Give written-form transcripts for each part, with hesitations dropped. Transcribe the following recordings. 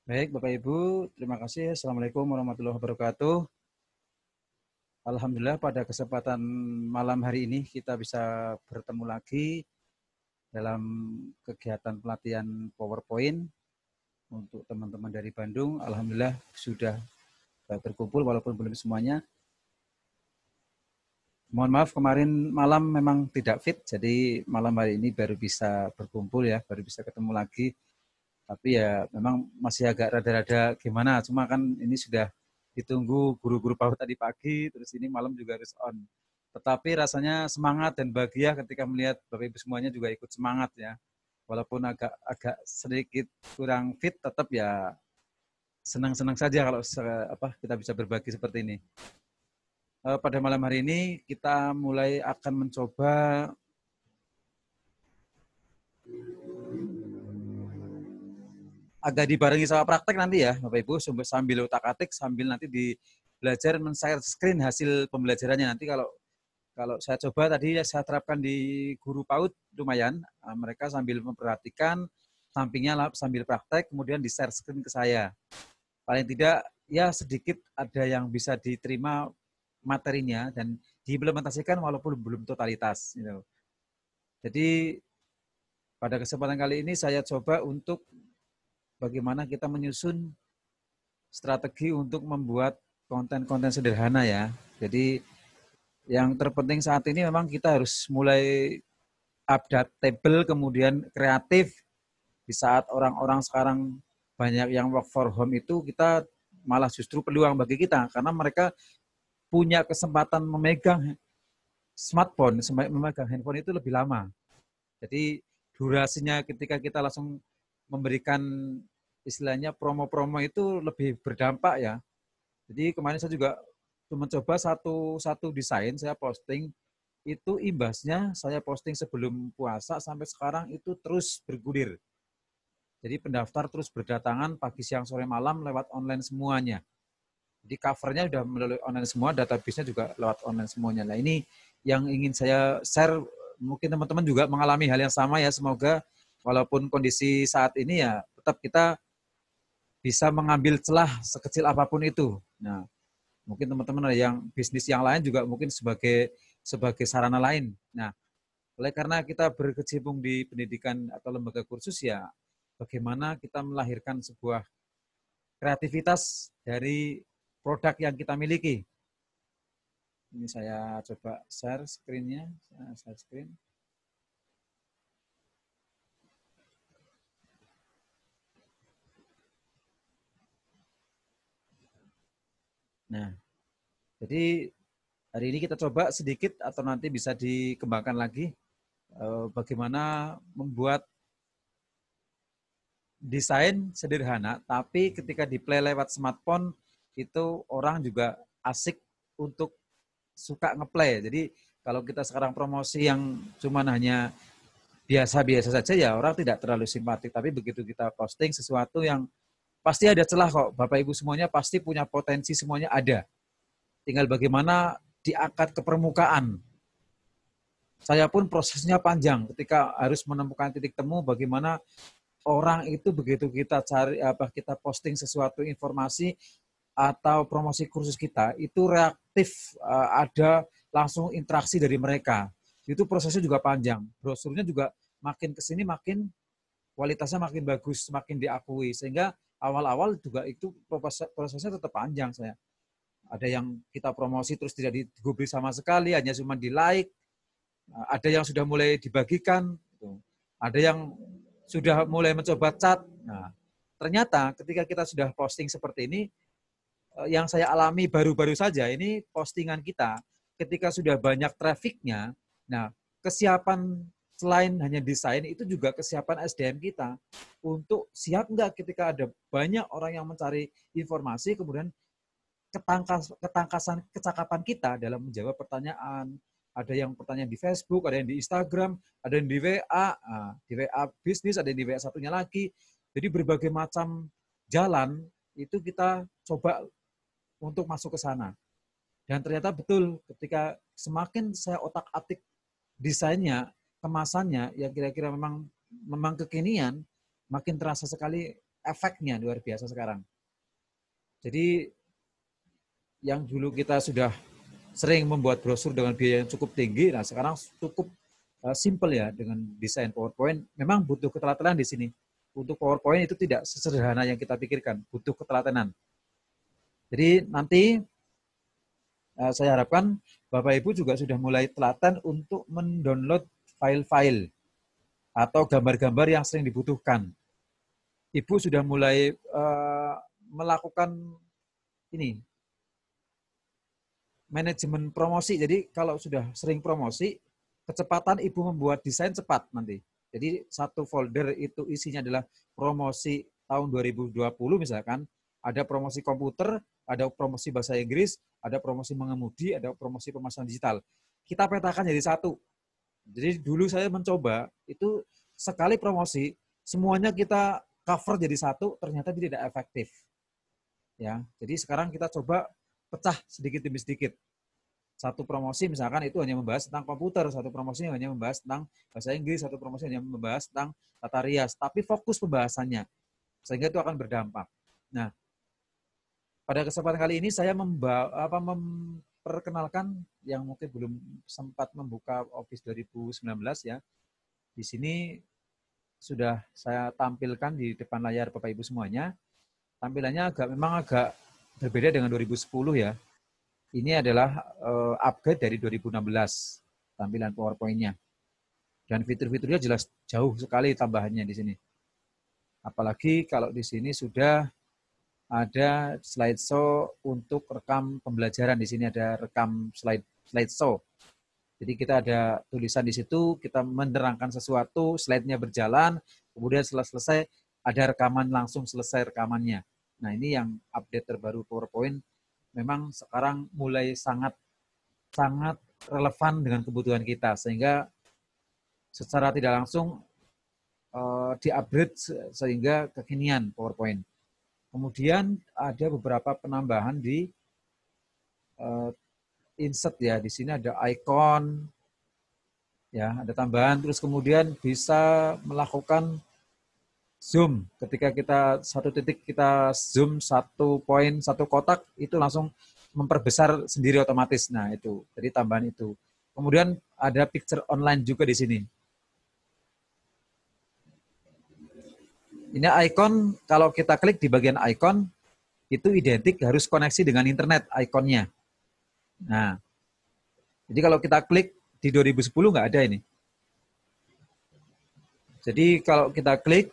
Baik, Bapak Ibu, terima kasih. Assalamualaikum warahmatullahi wabarakatuh. Alhamdulillah pada kesempatan malam hari ini kita bisa bertemu lagi dalam kegiatan pelatihan PowerPoint untuk teman-teman dari Bandung. Alhamdulillah sudah berkumpul walaupun belum semuanya. Mohon maaf kemarin malam memang tidak fit, jadi malam hari ini baru bisa berkumpul ya, baru bisa ketemu lagi. Tapi ya memang masih agak rada-rada gimana, cuma kan ini sudah ditunggu guru-guru PAUD tadi pagi, terus ini malam juga harus on. Tetapi rasanya semangat dan bahagia ketika melihat Bapak Ibu semuanya juga ikut semangat ya. Walaupun agak sedikit kurang fit, tetap ya senang-senang saja kalau kita bisa berbagi seperti ini. Pada malam hari ini kita mulai akan mencoba agak dibarengi sama praktek nanti ya Bapak Ibu, sambil utak-atik, sambil nanti belajar men-share screen hasil pembelajarannya. Nanti kalau saya coba tadi saya terapkan di guru PAUD lumayan, mereka sambil memperhatikan, sampingnya sambil praktek, kemudian di-share screen ke saya. Paling tidak ya sedikit ada yang bisa diterima materinya dan diimplementasikan walaupun belum totalitas. Gitu. Jadi pada kesempatan kali ini saya coba untuk bagaimana kita menyusun strategi untuk membuat konten-konten sederhana ya. Jadi yang terpenting saat ini memang kita harus mulai adaptable, kemudian kreatif. Di saat orang-orang sekarang banyak yang work for home itu, kita malah justru peluang bagi kita karena mereka punya kesempatan memegang smartphone, memegang handphone itu lebih lama. Jadi durasinya ketika kita langsung memberikan istilahnya promo-promo itu lebih berdampak ya. Jadi kemarin saya juga mencoba satu desain saya posting, itu imbasnya saya posting sebelum puasa sampai sekarang itu terus bergulir. Jadi pendaftar terus berdatangan pagi, siang, sore, malam lewat online semuanya. Jadi covernya sudah melalui online semua, database-nya juga lewat online semuanya. Nah ini yang ingin saya share, mungkin teman-teman juga mengalami hal yang sama ya, semoga walaupun kondisi saat ini ya tetap kita bisa mengambil celah sekecil apapun itu. Nah, mungkin teman-teman ada yang bisnis yang lain juga mungkin sebagai sarana lain. Nah, oleh karena kita berkecimpung di pendidikan atau lembaga kursus ya, bagaimana kita melahirkan sebuah kreativitas dari produk yang kita miliki. Ini saya coba share screen-nya, share screen. Nah, jadi hari ini kita coba sedikit atau nanti bisa dikembangkan lagi bagaimana membuat desain sederhana, tapi ketika di-play lewat smartphone itu orang juga asik untuk suka ngeplay. Jadi kalau kita sekarang promosi yang cuma hanya biasa-biasa saja ya orang tidak terlalu simpatik. Tapi begitu kita posting sesuatu yang pasti ada celah kok. Bapak Ibu semuanya pasti punya potensi, semuanya ada. Tinggal bagaimana diangkat ke permukaan. Saya pun prosesnya panjang ketika harus menemukan titik temu bagaimana orang itu begitu kita cari kita posting sesuatu informasi atau promosi kursus kita itu reaktif, ada langsung interaksi dari mereka. Itu prosesnya juga panjang. Brosurnya juga makin kesini makin kualitasnya makin bagus, makin diakui sehingga awal-awal juga itu prosesnya tetap panjang saya. Ada yang kita promosi terus tidak digubris sama sekali, hanya cuma di like. Ada yang sudah mulai dibagikan, ada yang sudah mulai mencoba chat. Nah, ternyata ketika kita sudah posting seperti ini, yang saya alami baru-baru saja ini postingan kita ketika sudah banyak trafficnya, nah kesiapan selain hanya desain itu juga kesiapan SDM kita untuk siap nggak ketika ada banyak orang yang mencari informasi, kemudian ketangkasan kecakapan kita dalam menjawab pertanyaan. Ada yang pertanyaan di Facebook, ada yang di Instagram, ada yang di WA, di WA bisnis, ada yang di WA satunya lagi. Jadi berbagai macam jalan itu kita coba untuk masuk ke sana. Dan ternyata betul ketika semakin saya otak-atik desainnya, kemasannya yang kira-kira memang kekinian, makin terasa sekali efeknya luar biasa sekarang. Jadi yang dulu kita sudah sering membuat brosur dengan biaya yang cukup tinggi, nah sekarang cukup simple ya dengan desain PowerPoint. Memang butuh ketelatenan di sini. Untuk PowerPoint itu tidak sesederhana yang kita pikirkan, butuh ketelatenan. Jadi nanti saya harapkan Bapak Ibu juga sudah mulai telaten untuk mendownload file-file atau gambar-gambar yang sering dibutuhkan. Ibu sudah mulai melakukan ini manajemen promosi. Jadi kalau sudah sering promosi, kecepatan Ibu membuat desain cepat nanti. Jadi satu folder itu isinya adalah promosi tahun 2020 misalkan, ada promosi komputer, ada promosi bahasa Inggris, ada promosi mengemudi, ada promosi pemasaran digital. Kita petakan jadi satu. Jadi dulu saya mencoba, itu sekali promosi, semuanya kita cover jadi satu, ternyata tidak efektif. Ya, jadi sekarang kita coba pecah sedikit demi sedikit. Satu promosi misalkan itu hanya membahas tentang komputer, satu promosi hanya membahas tentang bahasa Inggris, satu promosi hanya membahas tentang tata rias, tapi fokus pembahasannya, sehingga itu akan berdampak. Nah, pada kesempatan kali ini saya memperkenalkan yang mungkin belum sempat membuka Office 2019 ya. Di sini sudah saya tampilkan di depan layar Bapak Ibu semuanya. Tampilannya memang agak berbeda dengan 2010 ya. Ini adalah upgrade dari 2016 tampilan PowerPoint-nya. Dan fitur-fiturnya jelas jauh sekali tambahannya di sini. Apalagi kalau di sini sudah ada slideshow untuk rekam pembelajaran. Di sini ada rekam slideshow. Jadi kita ada tulisan di situ, kita menerangkan sesuatu, slide-nya berjalan, kemudian setelah selesai ada rekaman langsung selesai rekamannya. Nah ini yang update terbaru PowerPoint. Memang sekarang mulai sangat relevan dengan kebutuhan kita, sehingga secara tidak langsung di-upgrade sehingga kekinian PowerPoint. Kemudian ada beberapa penambahan di insert ya, di sini ada icon, ya ada tambahan, terus kemudian bisa melakukan zoom. Ketika kita satu titik kita zoom satu poin, satu kotak, itu langsung memperbesar sendiri otomatis. Nah itu, jadi tambahan itu. Kemudian ada picture online juga di sini. Ini icon, kalau kita klik di bagian icon, itu identik harus koneksi dengan internet ikonnya. Nah, jadi kalau kita klik di 2010 nggak ada ini. Jadi kalau kita klik,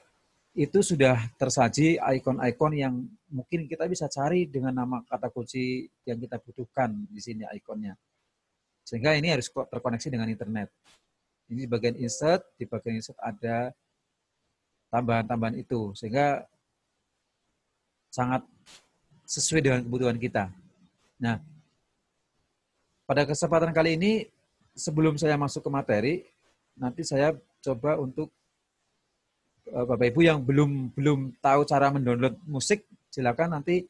itu sudah tersaji ikon-ikon yang mungkin kita bisa cari dengan nama kata kunci yang kita butuhkan di sini ikonnya. Sehingga ini harus terkoneksi dengan internet. Ini di bagian insert ada tambahan-tambahan itu, sehingga sangat sesuai dengan kebutuhan kita. Nah, pada kesempatan kali ini, sebelum saya masuk ke materi, nanti saya coba untuk Bapak Ibu yang belum tahu cara mendownload musik, silakan nanti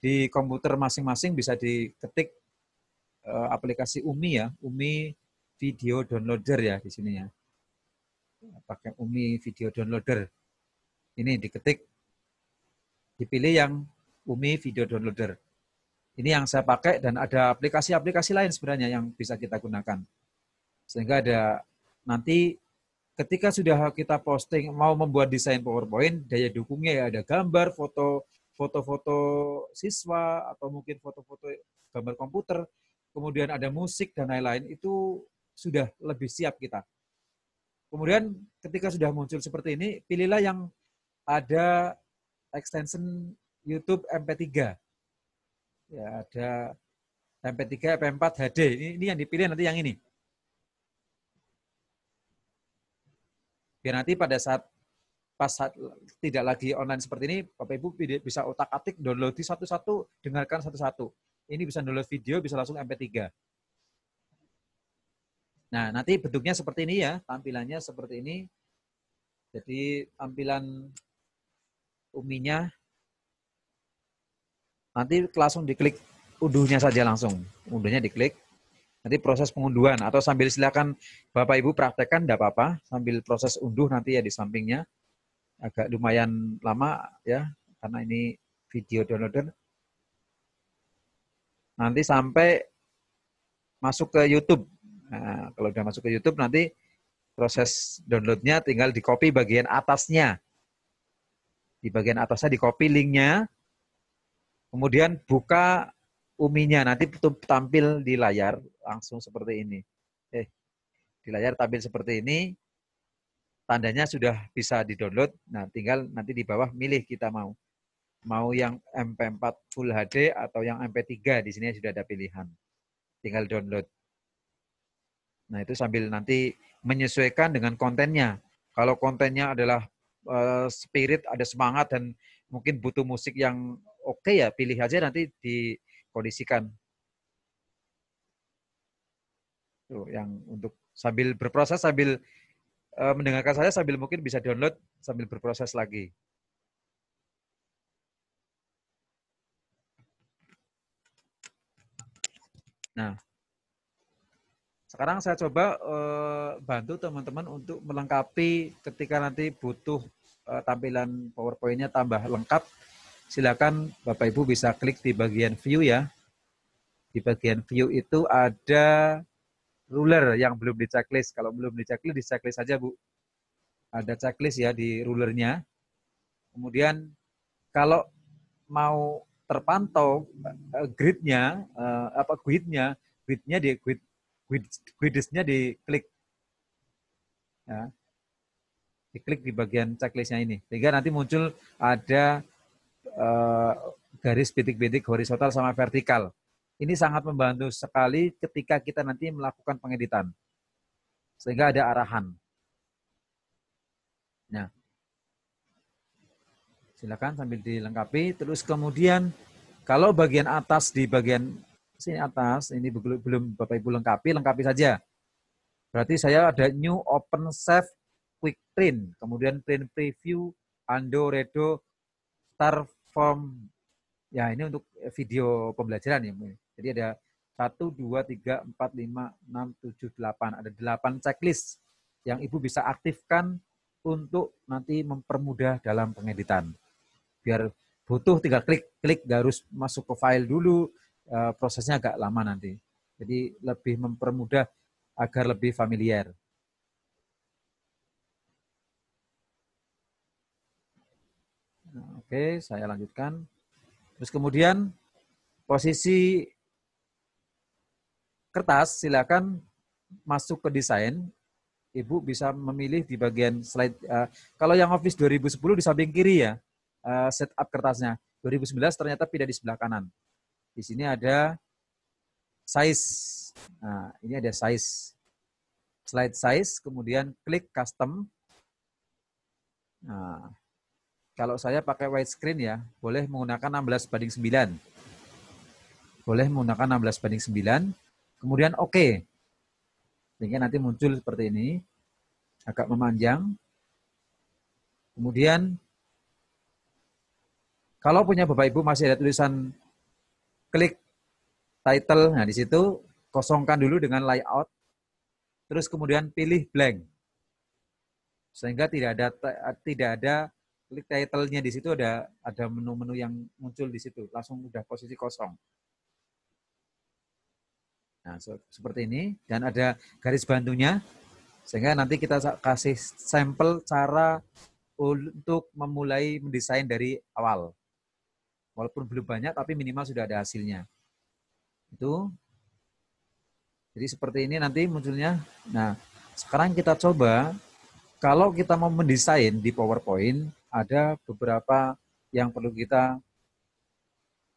di komputer masing-masing bisa diketik aplikasi UMI ya, UMI Video Downloader ya di sini ya. Pakai UMI Video Downloader. Ini diketik, dipilih yang UMI Video Downloader. Ini yang saya pakai dan ada aplikasi-aplikasi lain sebenarnya yang bisa kita gunakan. Sehingga ada nanti ketika sudah kita posting mau membuat desain PowerPoint, daya dukungnya ya ada gambar, foto-foto siswa atau mungkin foto-foto gambar komputer, kemudian ada musik dan lain-lain, itu sudah lebih siap kita. Kemudian ketika sudah muncul seperti ini, pilihlah yang ada extension YouTube MP3. Ya, ada MP3, MP4, HD. Ini yang dipilih nanti yang ini. Biar nanti pada saat tidak lagi online seperti ini, Bapak Ibu bisa otak-atik, download di satu-satu, dengarkan satu-satu. Ini bisa download video, bisa langsung MP3. Nah, nanti bentuknya seperti ini ya, tampilannya seperti ini. Jadi tampilan UMI-nya, nanti langsung diklik unduhnya saja langsung. Unduhnya diklik. Nanti proses pengunduhan atau sambil silakan Bapak Ibu praktekkan, tidak apa-apa. Sambil proses unduh nanti ya di sampingnya. agak lumayan lama ya, karena ini video downloader. Nanti sampai masuk ke YouTube. Nah, kalau udah masuk ke YouTube nanti proses downloadnya tinggal di copy bagian atasnya. Di bagian atasnya di copy linknya, kemudian buka uminya, nanti tampil di layar langsung seperti ini. Di layar tampil seperti ini, tandanya sudah bisa di-download. Nah, tinggal nanti di bawah milih kita mau yang MP4 Full HD atau yang MP3. Di sini sudah ada pilihan. Tinggal download. Nah, itu sambil nanti menyesuaikan dengan kontennya. Kalau kontennya adalah spirit, ada semangat, dan mungkin butuh musik yang oke ya, pilih aja nanti dikondisikan. Tuh, yang untuk sambil berproses, sambil mendengarkan saya, sambil mungkin bisa download, sambil berproses lagi. Nah, sekarang saya coba bantu teman-teman untuk melengkapi ketika nanti butuh tampilan PowerPoint-nya tambah lengkap. Silakan Bapak Ibu bisa klik di bagian view ya. Di bagian view itu ada ruler yang belum di checklist. Kalau belum di checklist saja Bu. Ada checklist ya di rulernya. Kemudian kalau mau terpantau gridnya, gridnya di gridnya diklik, ya, diklik di bagian checklistnya ini, sehingga nanti muncul ada garis bitik-bitik horizontal sama vertikal. Ini sangat membantu sekali ketika kita nanti melakukan pengeditan, sehingga ada arahan. Nah, silakan sambil dilengkapi. Terus kemudian kalau bagian atas, di bagian sini atas, ini belum Bapak Ibu lengkapi saja. Berarti saya ada new open save quick print, kemudian print preview, undo, redo, start form. Ya, ini untuk video pembelajaran ya. Jadi ada 1, 2, 3, 4, 5, 6, 7, 8. Ada 8 checklist yang Ibu bisa aktifkan untuk nanti mempermudah dalam pengeditan. Biar butuh tinggal klik, gak harus masuk ke file dulu, prosesnya agak lama nanti. Jadi lebih mempermudah agar lebih familiar. Nah, oke, saya lanjutkan. Terus kemudian posisi kertas, silakan masuk ke desain. Ibu bisa memilih di bagian slide. Kalau yang Office 2010 di samping kiri ya, setup kertasnya. 2011 ternyata pindah di sebelah kanan. Di sini ada size. Nah, ini ada size. Slide size, kemudian klik custom. Nah, kalau saya pakai widescreen ya, boleh menggunakan 16:9. Boleh menggunakan 16:9. Kemudian oke. Sehingga nanti muncul seperti ini. Agak memanjang. Kemudian kalau punya Bapak Ibu masih ada tulisan klik title, nah di situ kosongkan dulu dengan layout. Terus kemudian pilih blank. Sehingga tidak ada klik title-nya di situ, ada menu-menu yang muncul di situ, langsung udah posisi kosong. Nah, seperti ini, dan ada garis bantunya, sehingga nanti kita kasih sampel cara untuk memulai mendesain dari awal. Walaupun belum banyak, tapi minimal sudah ada hasilnya. Itu. Jadi seperti ini nanti munculnya. Nah, sekarang kita coba, kalau kita mau mendesain di PowerPoint, ada beberapa yang perlu kita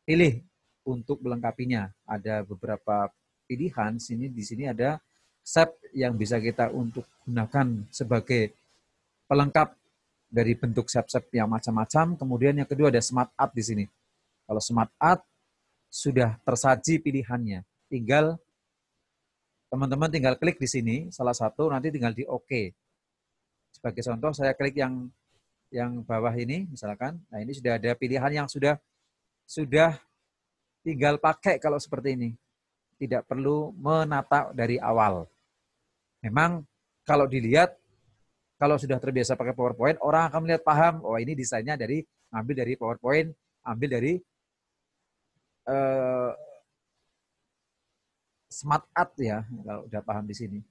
pilih untuk melengkapinya. Ada beberapa pilihan, di sini ada shape yang bisa kita untuk gunakan sebagai pelengkap dari bentuk shape-shape yang macam-macam. Kemudian yang kedua ada Smart Art di sini. Kalau Smart Art sudah tersaji pilihannya. Teman-teman tinggal klik di sini, salah satu, nanti tinggal di OK. Sebagai contoh, saya klik yang bawah ini, misalkan. Nah, ini sudah ada pilihan yang sudah tinggal pakai kalau seperti ini. Tidak perlu menata dari awal. Memang kalau dilihat, kalau sudah terbiasa pakai PowerPoint, orang akan melihat paham, oh ini desainnya ambil dari PowerPoint, ambil dari Smart Art ya, kalau udah paham di sini.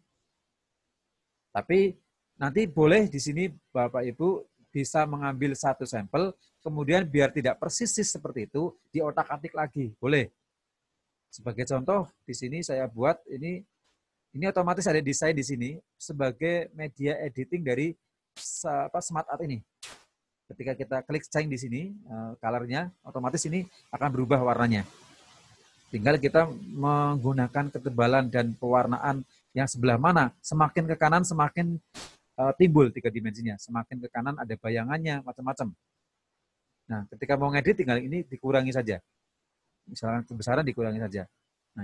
Tapi nanti boleh di sini Bapak Ibu bisa mengambil satu sampel, kemudian biar tidak persis seperti itu, diotak-atik lagi, boleh. Sebagai contoh, di sini saya buat ini otomatis ada desain di sini sebagai media editing dari Smart Art ini. Ketika kita klik change di sini, color-nya, otomatis ini akan berubah warnanya. Tinggal kita menggunakan ketebalan dan pewarnaan yang sebelah mana. Semakin ke kanan, semakin timbul 3 dimensinya. Semakin ke kanan ada bayangannya, macam-macam. Nah, ketika mau ngedit, tinggal ini dikurangi saja. Misalkan kebesaran dikurangi saja. Nah,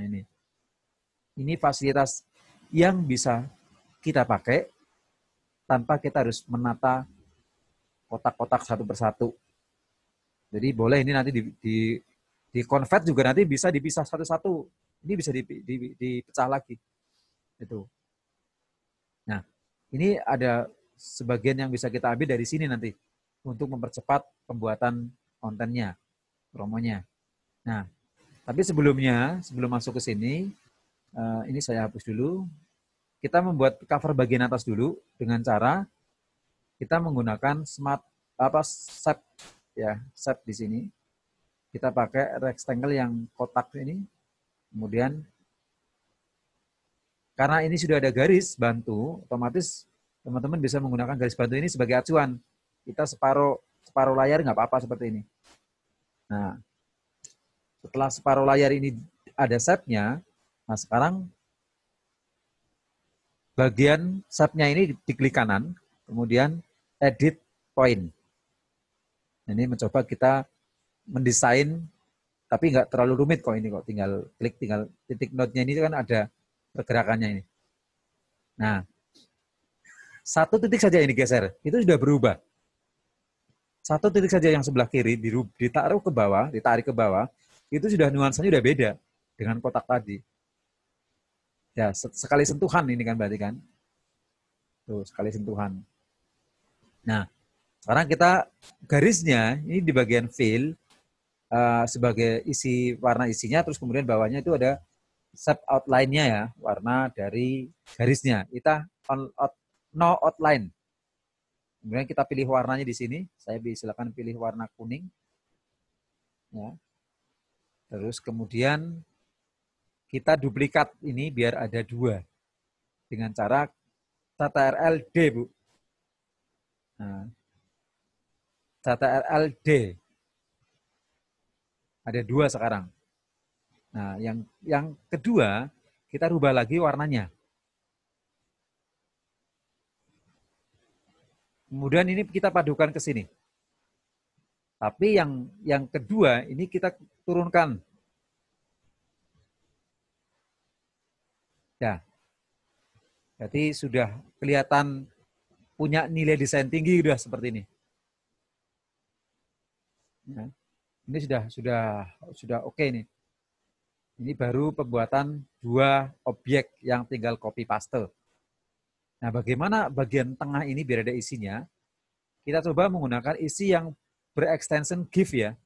ini fasilitas yang bisa kita pakai tanpa kita harus menata kotak-kotak satu persatu. Jadi boleh ini nanti di convert juga nanti bisa dipisah satu-satu. Ini bisa dipecah lagi. Itu. Nah, ini ada sebagian yang bisa kita ambil dari sini nanti untuk mempercepat pembuatan kontennya, promonya. Nah, tapi sebelum masuk ke sini, ini saya hapus dulu. Kita membuat cover bagian atas dulu dengan cara kita menggunakan shape ya, shape di sini. Kita pakai rectangle yang kotak ini. Kemudian karena ini sudah ada garis bantu, otomatis teman-teman bisa menggunakan garis bantu ini sebagai acuan. Kita separuh layar nggak apa-apa seperti ini. Nah, setelah separuh layar ini ada shape-nya, nah sekarang bagian shape-nya ini diklik kanan, kemudian edit point. Ini mencoba kita mendesain, tapi nggak terlalu rumit kok ini, kok tinggal klik, tinggal titik node-nya ini kan ada pergerakannya ini. Nah, satu titik saja ini geser, itu sudah berubah. Satu titik saja yang sebelah kiri ditarik ke bawah, itu sudah nuansanya sudah beda dengan kotak tadi. Ya, sekali sentuhan ini kan berarti kan. Tuh, sekali sentuhan. Nah, sekarang kita garisnya ini di bagian fill sebagai warna isinya, terus kemudian bawahnya itu ada shape outline-nya ya, warna dari garisnya. Kita no outline. Kemudian kita pilih warnanya di sini. Saya silakan pilih warna kuning. Ya. Terus kemudian kita duplikat ini biar ada 2 dengan cara Ctrl D, Bu. Nah, Ctrl D. Ada 2 sekarang. Nah, yang kedua kita rubah lagi warnanya. Kemudian ini kita padukan ke sini. Tapi yang kedua ini kita turunkan. Ya. Jadi sudah kelihatan punya nilai desain tinggi sudah seperti ini. Ya. Ini sudah oke nih. Ini baru pembuatan 2 objek yang tinggal copy paste. Nah, bagaimana bagian tengah ini biar ada isinya? Kita coba menggunakan isi yang berextension GIF ya.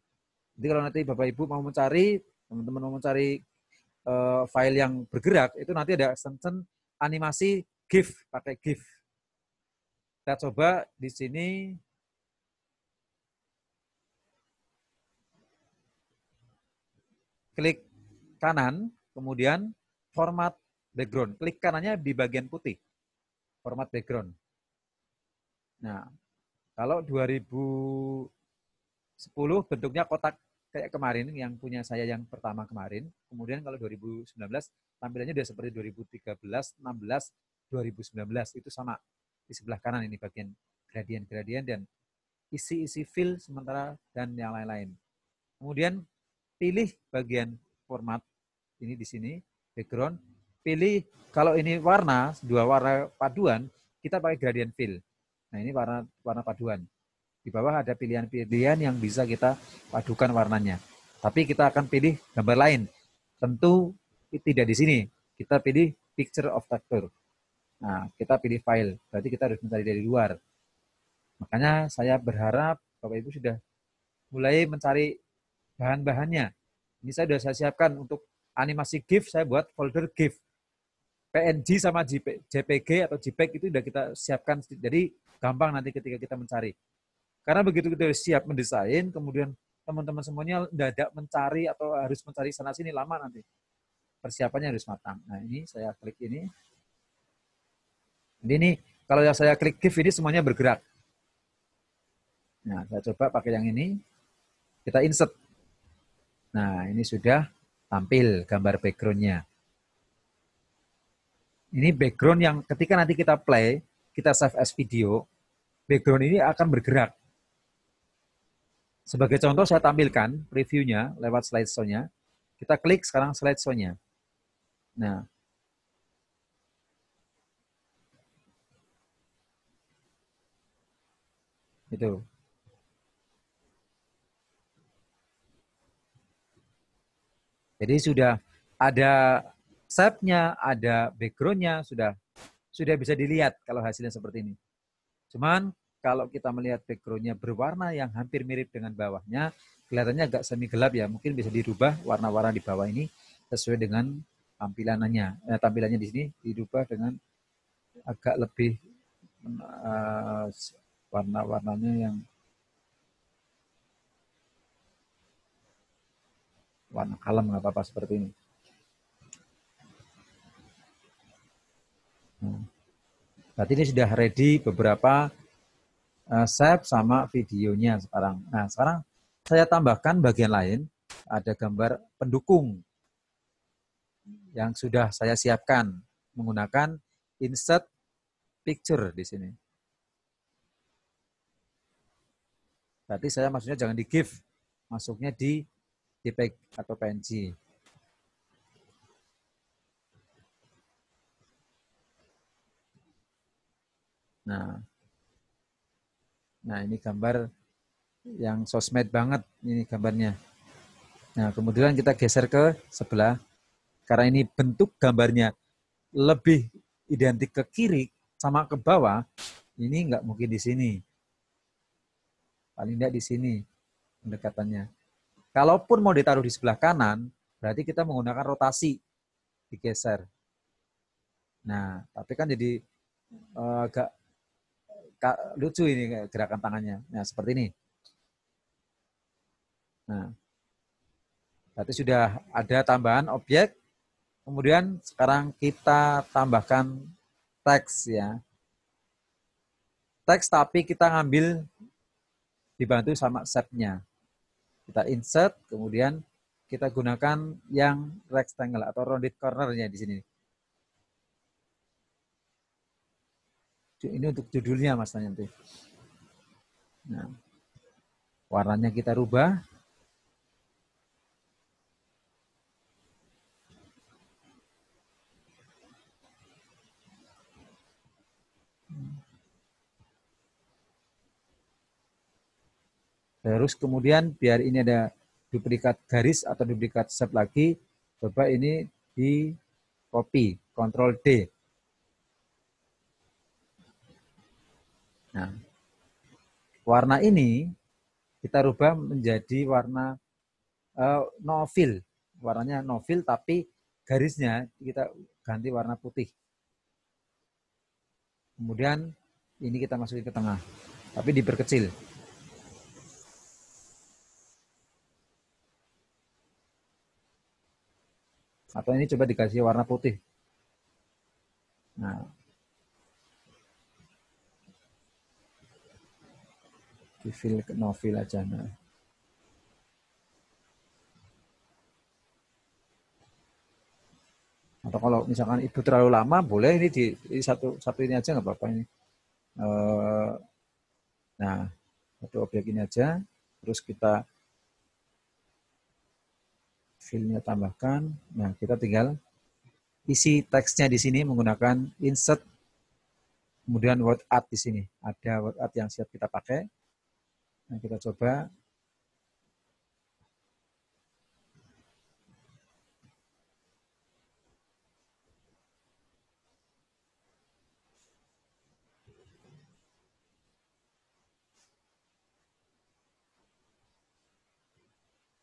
Jadi kalau nanti Bapak Ibu mau mencari, teman-teman mau mencari file yang bergerak, itu nanti ada extension animasi GIF, pakai GIF. Kita coba di sini. Klik kanan, kemudian format background. Klik kanannya di bagian putih, format background. Nah, kalau 2010 bentuknya kotak kayak kemarin, yang punya saya yang pertama kemarin. Kemudian kalau 2019 tampilannya sudah seperti 2013, 16, 2019. Itu sama di sebelah kanan ini bagian gradien-gradien dan isi-isi fill sementara dan yang lain-lain. Kemudian pilih bagian format ini di sini, background. Pilih kalau ini warna, 2 warna paduan, kita pakai gradient fill. Nah, ini warna paduan. Di bawah ada pilihan-pilihan yang bisa kita padukan warnanya. Tapi kita akan pilih gambar lain. Tentu tidak di sini. Kita pilih picture of texture. Nah, kita pilih file, berarti kita harus mencari dari luar. Makanya saya berharap Bapak Ibu sudah mulai mencari bahan-bahannya. Ini saya siapkan untuk animasi GIF, saya buat folder GIF. PNG sama JPG atau JPEG itu sudah kita siapkan, jadi gampang nanti ketika kita mencari. Karena begitu kita siap mendesain, kemudian teman-teman semuanya mendadak mencari atau harus mencari sana sini lama nanti. Persiapannya harus matang. Nah ini saya klik ini. Jadi ini kalau saya klik GIF ini semuanya bergerak. Nah saya coba pakai yang ini. Kita insert. Nah ini sudah tampil gambar background-nya. Ini background yang ketika nanti kita play, kita save as video, background ini akan bergerak. Sebagai contoh saya tampilkan previewnya lewat slideshow-nya. Kita klik sekarang slideshow-nya. Nah, itu. Jadi sudah ada shape-nya, ada background-nya, sudah bisa dilihat kalau hasilnya seperti ini. Cuman kalau kita melihat background-nya berwarna yang hampir mirip dengan bawahnya, kelihatannya agak semi gelap ya, mungkin bisa dirubah warna-warna di bawah ini sesuai dengan tampilannya. Tampilannya di sini dirubah dengan agak lebih warna-warnanya yang warna kalem, nggak apa-apa seperti ini. Nah, berarti ini sudah ready beberapa shape sama videonya sekarang. Nah, sekarang saya tambahkan bagian lain, ada gambar pendukung yang sudah saya siapkan menggunakan insert picture di sini. Berarti saya maksudnya jangan di GIF, masuknya di JPEG atau PNG. Nah ini gambar yang sosmed banget ini gambarnya. Nah kemudian kita geser ke sebelah, karena ini bentuk gambarnya lebih identik ke kiri sama ke bawah, ini nggak mungkin di sini. Paling tidak di sini pendekatannya. Kalaupun mau ditaruh di sebelah kanan, berarti kita menggunakan rotasi, digeser. Nah, tapi kan jadi agak lucu ini gerakan tangannya. Nah, seperti ini. Nah, berarti sudah ada tambahan objek. Kemudian sekarang kita tambahkan teks ya. Teks tapi kita ngambil dibantu sama shape-nya. Kita insert, kemudian kita gunakan yang rectangle atau rounded corner-nya di sini. Ini untuk judulnya Mas nanti. Nah, warnanya kita rubah. Terus kemudian biar ini ada duplikat garis atau duplikat shape lagi, coba ini di copy, Ctrl D. Nah, warna ini kita rubah menjadi warna no-fill. Warnanya no-fill tapi garisnya kita ganti warna putih. Kemudian ini kita masukin ke tengah, tapi diperkecil. Atau ini coba dikasih warna putih. Nah, di fill no fill aja. Nah. Atau kalau misalkan ibu terlalu lama, boleh ini di satu ini aja nggak apa-apa ini. Nah, satu objek ini aja. Terus kita fill-nya tambahkan. Nah, kita tinggal isi teksnya di sini menggunakan insert, kemudian word art di sini. Ada word art yang siap kita pakai. Nah, kita coba.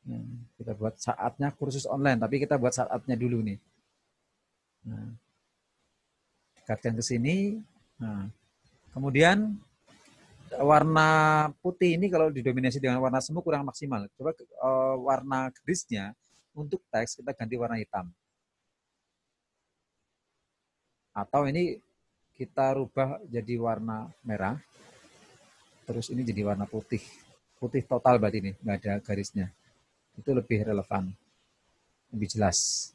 Nah, kita buat saatnya kursus online, tapi kita buat saatnya dulu nih. Nah, dekatkan ke sini. Nah, kemudian warna putih ini kalau didominasi dengan warna semu kurang maksimal. Coba warna garisnya untuk teks kita ganti warna hitam. Atau ini kita rubah jadi warna merah, terus ini jadi warna putih. Putih total berarti ini, nggak ada garisnya. Itu lebih relevan, lebih jelas.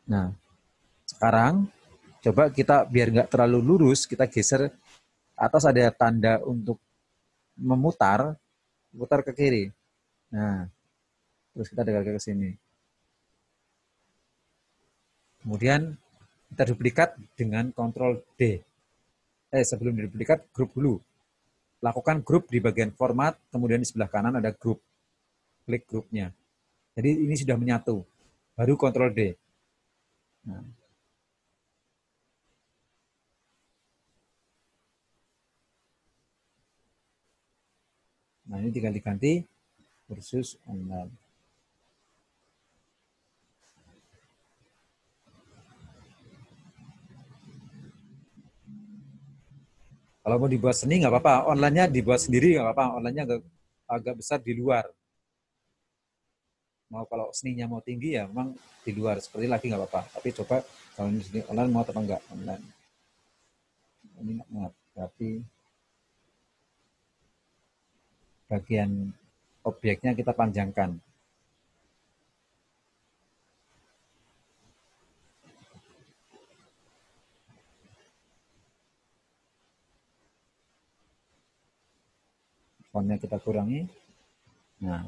Nah, sekarang coba kita biar nggak terlalu lurus, kita geser atas ada tanda untuk memutar, putar ke kiri. Nah, terus kita dekat ke sini. Kemudian kita duplikat dengan Ctrl D. Sebelum diduplikat, grup dulu. Lakukan grup di bagian format, kemudian di sebelah kanan ada grup. Klik grupnya. Jadi ini sudah menyatu. Baru Ctrl D. Nah, ini tinggal diganti kursus online. Kalau mau dibuat seni nggak apa-apa, online-nya dibuat sendiri nggak apa-apa, online-nya agak besar di luar. Mau kalau seninya mau tinggi ya memang di luar, seperti lagi nggak apa-apa. Tapi coba kalau ini seni online mau atau enggak online. Ini nggak muat, berarti bagian objeknya kita panjangkan. Fontnya kita kurangi. Nah,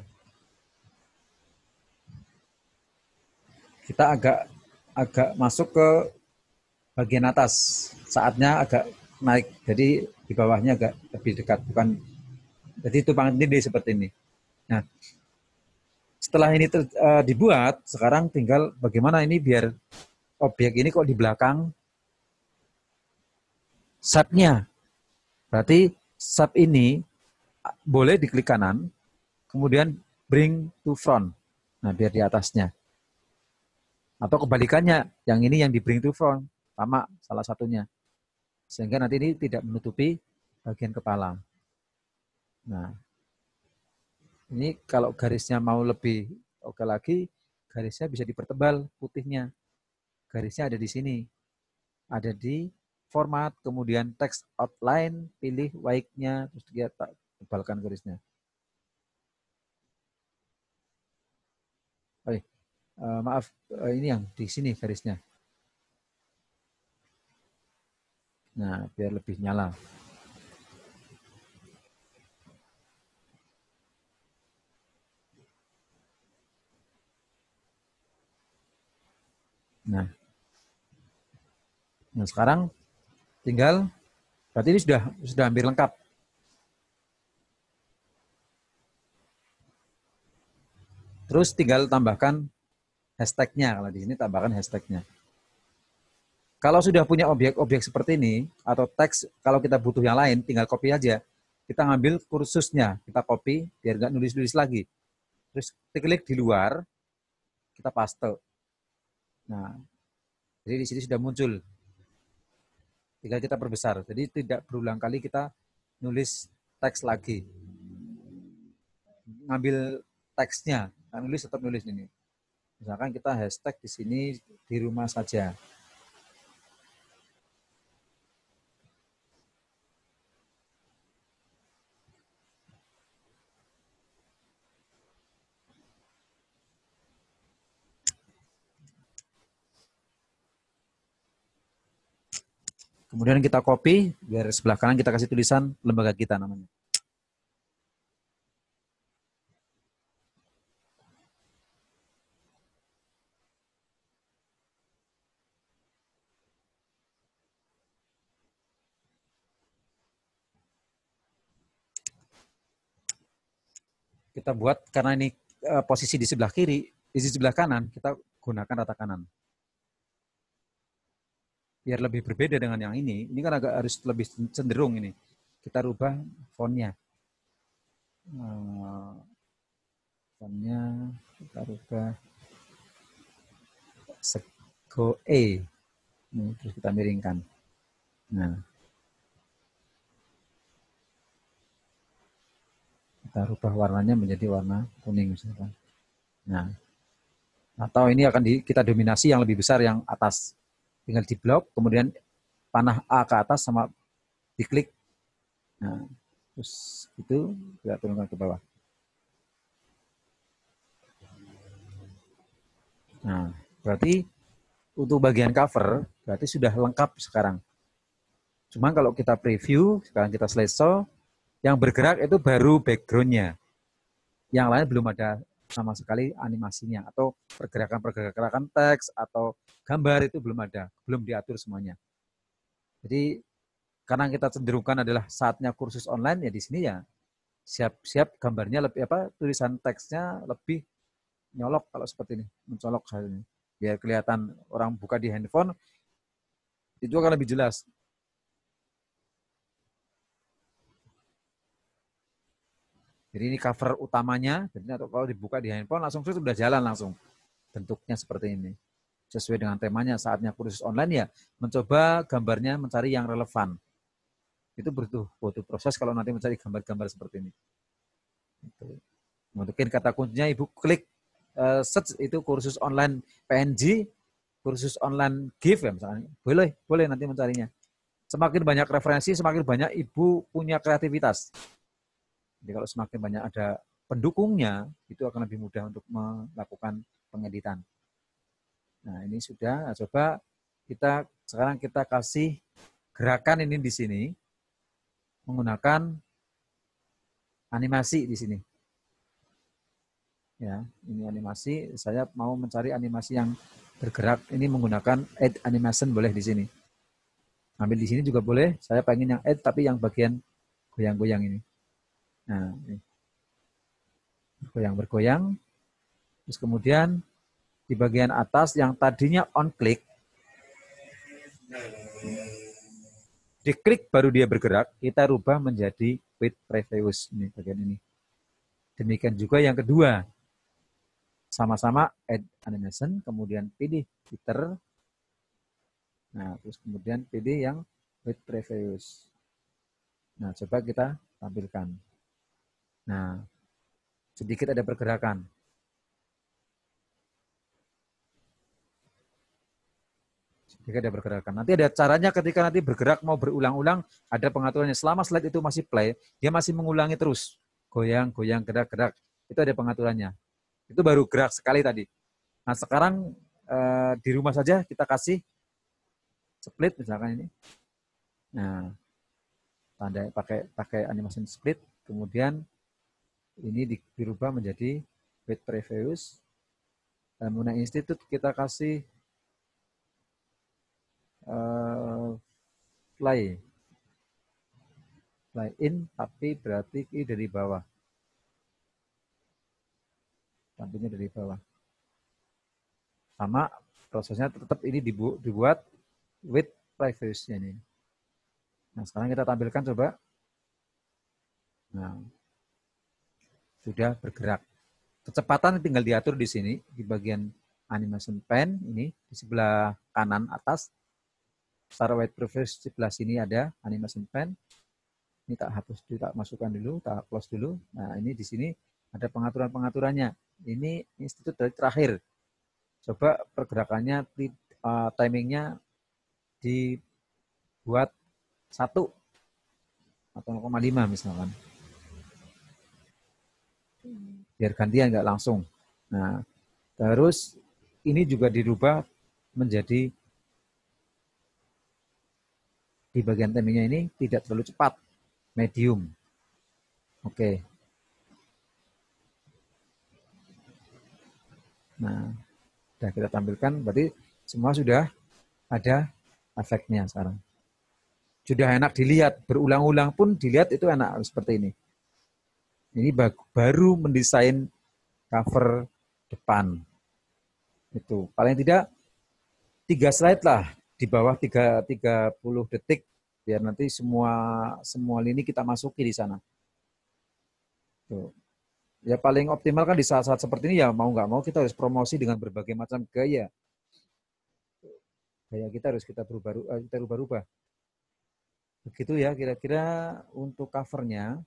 kita agak masuk ke bagian atas. Saatnya agak naik, jadi di bawahnya agak lebih dekat, bukan. Jadi tumpang tindih seperti ini. Nah, setelah ini dibuat, sekarang tinggal bagaimana ini biar objek ini kok di belakang sub-nya. Berarti sub ini boleh diklik kanan, kemudian bring to front. Nah, biar di atasnya. Atau kebalikannya, yang ini yang di bring to front, sama salah satunya. Sehingga nanti ini tidak menutupi bagian kepala. Nah, ini kalau garisnya mau lebih oke lagi, garisnya bisa dipertebal putihnya. Garisnya ada di sini. Ada di format, kemudian text outline, pilih white-nya, terus dia tebalkan garisnya. Maaf, ini yang di sini garisnya. Nah, biar lebih nyala. Nah, sekarang tinggal, berarti ini sudah hampir lengkap. Terus tinggal tambahkan hashtag-nya. Kalau di sini tambahkan hashtag-nya. Kalau sudah punya objek-objek seperti ini, atau teks, kalau kita butuh yang lain, tinggal copy aja. Kita ngambil kursusnya, kita copy, biar nggak nulis-nulis lagi. Terus kita klik di luar, kita paste. Nah, jadi di sini sudah muncul. Tinggal kita perbesar. Jadi tidak berulang kali kita nulis teks lagi. Ngambil teksnya, nah, nulis tetap nulis ini. Misalkan kita hashtag di sini di rumah saja. Kemudian kita copy, biar sebelah kanan kita kasih tulisan lembaga kita namanya. Kita buat, karena ini posisi di sebelah kiri, di sebelah kanan, kita gunakan rata kanan. Biar lebih berbeda dengan yang ini kan agak harus lebih cenderung ini. Kita rubah fontnya. Fontnya Kita rubah sego E. Ini, terus kita miringkan. Nah, kita rubah warnanya menjadi warna kuning misalkan. Nah, atau ini akan kita dominasi yang lebih besar yang atas. Tinggal di blok, kemudian panah A ke atas sama diklik. Nah, terus itu kita turunkan ke bawah. Nah, berarti untuk bagian cover berarti sudah lengkap sekarang. Cuma kalau kita preview, sekarang kita selesai, yang bergerak itu baru background-nya. Yang lain belum ada sama sekali animasinya atau pergerakan teks atau gambar itu belum ada, belum diatur semuanya. Jadi karena kita cenderungkan adalah saatnya kursus online ya di sini ya siap-siap gambarnya lebih tulisan teksnya lebih nyolok kalau seperti ini, mencolok ini. Biar kelihatan orang buka di handphone itu akan lebih jelas. Jadi ini cover utamanya, jadi kalau dibuka di handphone langsung sudah jalan langsung. Bentuknya seperti ini. Sesuai dengan temanya saatnya kursus online ya, mencoba gambarnya mencari yang relevan. Itu butuh proses kalau nanti mencari gambar-gambar seperti ini. Mungkin kata kuncinya Ibu klik search itu kursus online PNG, kursus online GIF ya misalnya. Boleh nanti mencarinya. Semakin banyak referensi, semakin banyak Ibu punya kreativitas. Jadi kalau semakin banyak ada pendukungnya, itu akan lebih mudah untuk melakukan pengeditan. Nah ini sudah, coba sekarang kita kasih gerakan ini di sini, menggunakan animasi di sini. Ya, ini animasi, saya mau mencari animasi yang bergerak, ini menggunakan add animation boleh di sini. Ambil di sini juga boleh, saya pengen yang add tapi yang bagian goyang-goyang ini. Nah, ini. Bergoyang. Terus kemudian di bagian atas yang tadinya on click, diklik baru dia bergerak, kita rubah menjadi with previous ini bagian ini. Demikian juga yang kedua, sama-sama add animation, kemudian pilih filter, nah terus kemudian pilih yang with previous. Nah coba kita tampilkan. Nah sedikit ada pergerakan. Jika ada pergerakan. Nanti ada caranya ketika nanti bergerak mau berulang-ulang, ada pengaturannya. Selama slide itu masih play, dia masih mengulangi terus. Goyang, goyang, gerak, gerak. Itu ada pengaturannya. Itu baru gerak sekali tadi. Nah sekarang di rumah saja kita kasih split misalkan ini. Nah, tanda pakai animasi split. Kemudian ini dirubah menjadi with previous. Dan Muna Institute kita kasih play in tapi berarti ini dari bawah, tampilnya dari bawah, sama prosesnya tetap ini dibuat with previous ini. Nah sekarang kita tampilkan coba. Nah sudah bergerak, kecepatan tinggal diatur di sini di bagian animation pen ini di sebelah kanan atas. Start white previous sebelah sini ada animation pen. Ini tak hapus, tak masukkan dulu, tak close dulu. Nah ini di sini ada pengaturan-pengaturannya. Ini institut dari terakhir. Coba pergerakannya, timingnya dibuat 1 atau 0,5 misalkan. Biar gantian nggak langsung. Nah terus ini juga dirubah menjadi di bagian timingnya ini tidak terlalu cepat. Medium. Oke. Nah, sudah kita tampilkan, berarti semua sudah ada efeknya sekarang. Sudah enak dilihat, berulang-ulang pun dilihat itu enak seperti ini. Ini baru mendesain cover depan. Itu paling tidak 3 slide lah di bawah 30 detik biar nanti semua lini kita masuki di sana. Tuh. Ya paling optimal kan di saat-saat seperti ini ya mau nggak mau kita harus promosi dengan berbagai macam gaya. Gaya kita harus kita rubah-rubah. Begitu ya kira-kira untuk covernya.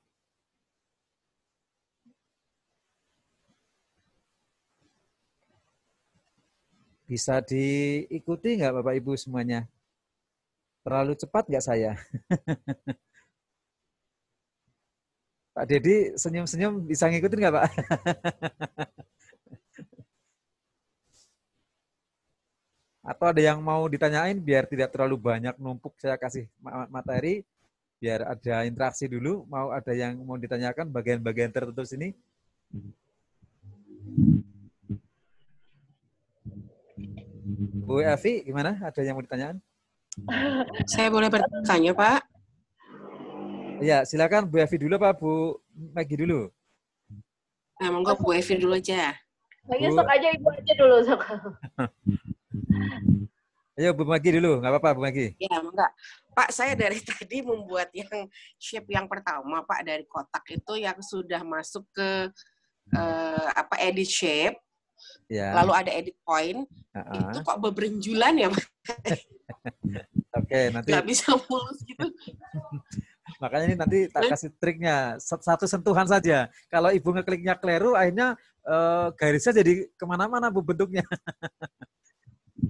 Bisa diikuti nggak Bapak Ibu semuanya? Terlalu cepat nggak saya? Pak Dedi senyum-senyum bisa ngikutin nggak Pak? Atau ada yang mau ditanyain biar tidak terlalu banyak numpuk saya kasih materi, biar ada interaksi dulu. Mau ada yang mau ditanyakan bagian-bagian tertentu sini? Bu Evi, gimana? Ada yang mau ditanyakan? Saya boleh bertanya, Pak? Ya, silakan Bu Evi dulu Pak, Bu Maggie dulu. Nah, monggo Bu Evi dulu aja. Lagi sok aja Ibu aja dulu sok. Ayo Bu Maggie dulu, nggak apa-apa Bu Maggie. Ya, enggak. Pak, saya dari tadi membuat yang shape yang pertama, Pak, dari kotak itu yang sudah masuk ke edit shape. Ya. Lalu ada edit point. Itu kok bebenjulan ya, Pak? Oke, nanti nggak bisa mulus gitu. makanya ini nanti tak kasih triknya, satu sentuhan saja. Kalau ibu ngekliknya keliru, akhirnya garisnya jadi kemana-mana bu bentuknya.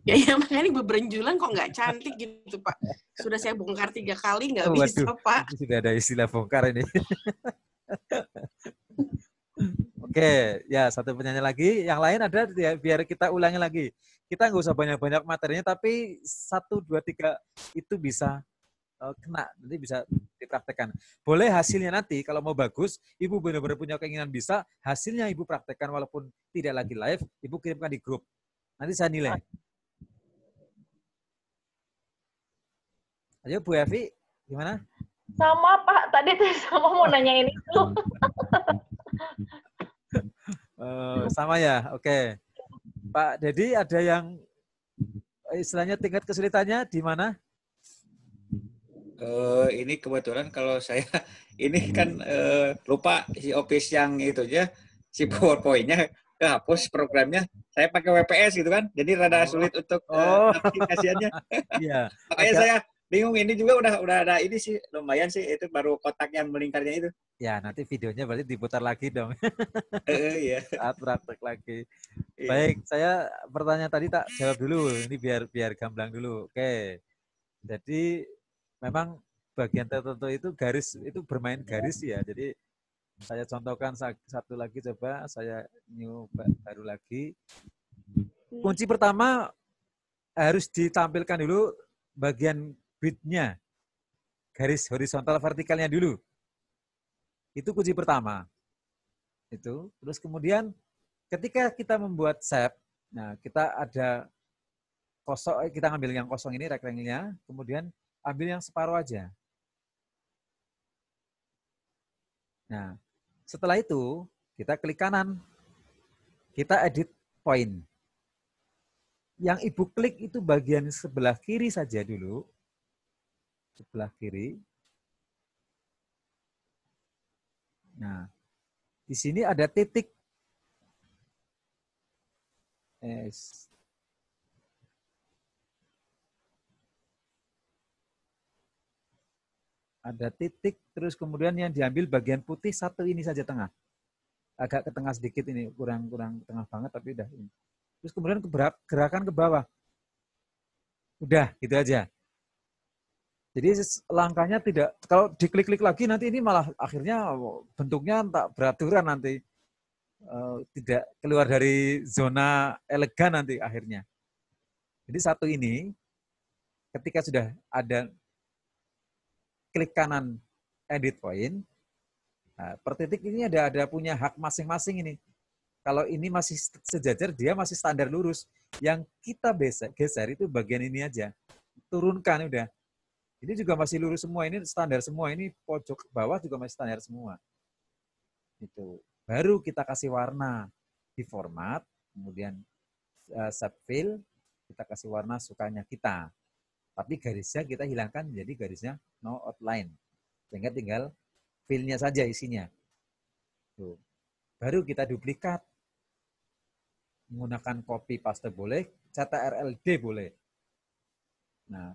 Ya makanya bebenjulan kok nggak cantik gitu Pak. Sudah saya bongkar 3 kali nggak bisa Pak. Sudah ada istilah bongkar ini. Oke, ya satu penyanyi lagi. Yang lain ada ya, biar kita ulangi lagi. Kita nggak usah banyak-banyak materinya, tapi 1, 2, 3 itu bisa kena, nanti bisa dipraktekkan. Boleh hasilnya nanti, kalau mau bagus, Ibu benar-benar punya keinginan bisa, hasilnya Ibu praktekkan walaupun tidak lagi live, Ibu kirimkan di grup. Nanti saya nilai. Ayo Bu Evi, gimana? Sama Pak, tadi tuh sama mau nanyain itu. Sama ya, oke. Pak Dedi, ada yang istilahnya tingkat kesulitannya di mana? Ini kebetulan kalau saya ini kan lupa si Office yang itu aja, si PowerPoint-nya kehapus programnya. Saya pakai WPS gitu kan, jadi rada sulit untuk aplikasiannya. Iya. Makanya saya bingung, ini juga udah ada ini sih, lumayan sih, itu baru kotak yang melingkarnya itu. Ya, nanti videonya berarti diputar lagi dong. Iya. Saat praktek lagi. Baik, saya pertanyaan tadi tak jawab dulu. Ini biar gamblang dulu. Oke. Jadi memang bagian tertentu itu garis itu bermain garis ya. Jadi saya contohkan satu lagi, coba saya new baru lagi. Kunci pertama harus ditampilkan dulu bagian bitnya, garis horizontal vertikalnya dulu. Itu kunci pertama. Itu. Terus kemudian ketika kita membuat shape, nah kita ada kosong, kita ambil yang kosong ini rectangle-nya, kemudian ambil yang separuh aja. Nah, setelah itu kita klik kanan, kita edit point. Yang Ibu klik itu bagian sebelah kiri saja dulu, sebelah kiri. Nah, di sini ada titik. Ada titik, terus kemudian yang diambil bagian putih satu ini saja tengah. Agak ke tengah sedikit ini, kurang tengah banget, tapi udah ini. Terus kemudian gerakan ke bawah. Udah, gitu aja. Jadi langkahnya tidak, kalau diklik-klik lagi nanti ini malah akhirnya bentuknya tak beraturan nanti. Tidak keluar dari zona elegan nanti akhirnya. Jadi satu ini, ketika sudah ada klik kanan edit point, nah, per titik ini ada punya hak masing-masing ini. Kalau ini masih sejajar, dia masih standar lurus. Yang kita geser itu bagian ini aja. Turunkan udah. Ini juga masih lurus semua, ini standar semua. Ini pojok ke bawah juga masih standar semua. Itu. Baru kita kasih warna di format, kemudian subfill, kita kasih warna sukanya kita. Tapi garisnya kita hilangkan, jadi garisnya no outline. Sehingga tinggal fill-nya saja isinya. Tuh. Baru kita duplikat. Menggunakan copy paste boleh, CTRL-D boleh. Nah,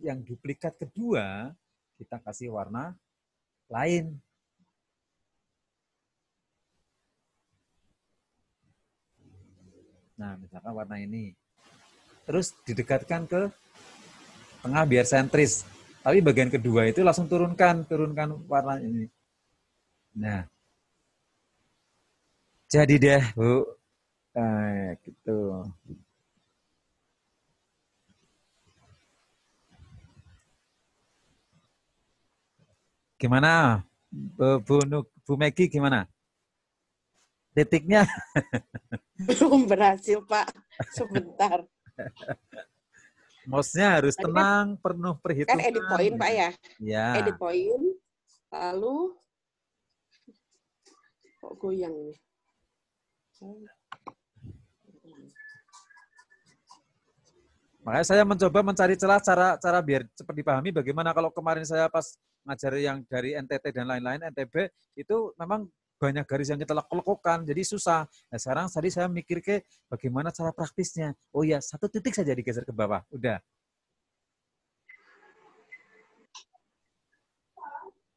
yang duplikat kedua, kita kasih warna lain. Nah, misalkan warna ini. Terus didekatkan ke tengah biar sentris. Tapi bagian kedua itu langsung turunkan warna ini. Nah, jadi deh, Bu. Gitu. Gimana, Bu Megi gimana? Titiknya? Belum berhasil, Pak. Sebentar. Mouse-nya harus tenang, penuh perhitungan. Kan edit point, Pak ya? Ya. Edit point, lalu kok goyang nih? Makanya saya mencoba mencari celah cara biar cepat dipahami bagaimana kalau kemarin saya pas ngajar yang dari NTT dan lain-lain, NTB, itu memang banyak garis yang kita lekuk-lekukan, jadi susah. Nah sekarang tadi saya mikir ke bagaimana cara praktisnya. Oh ya, 1 titik saja digeser ke bawah, udah.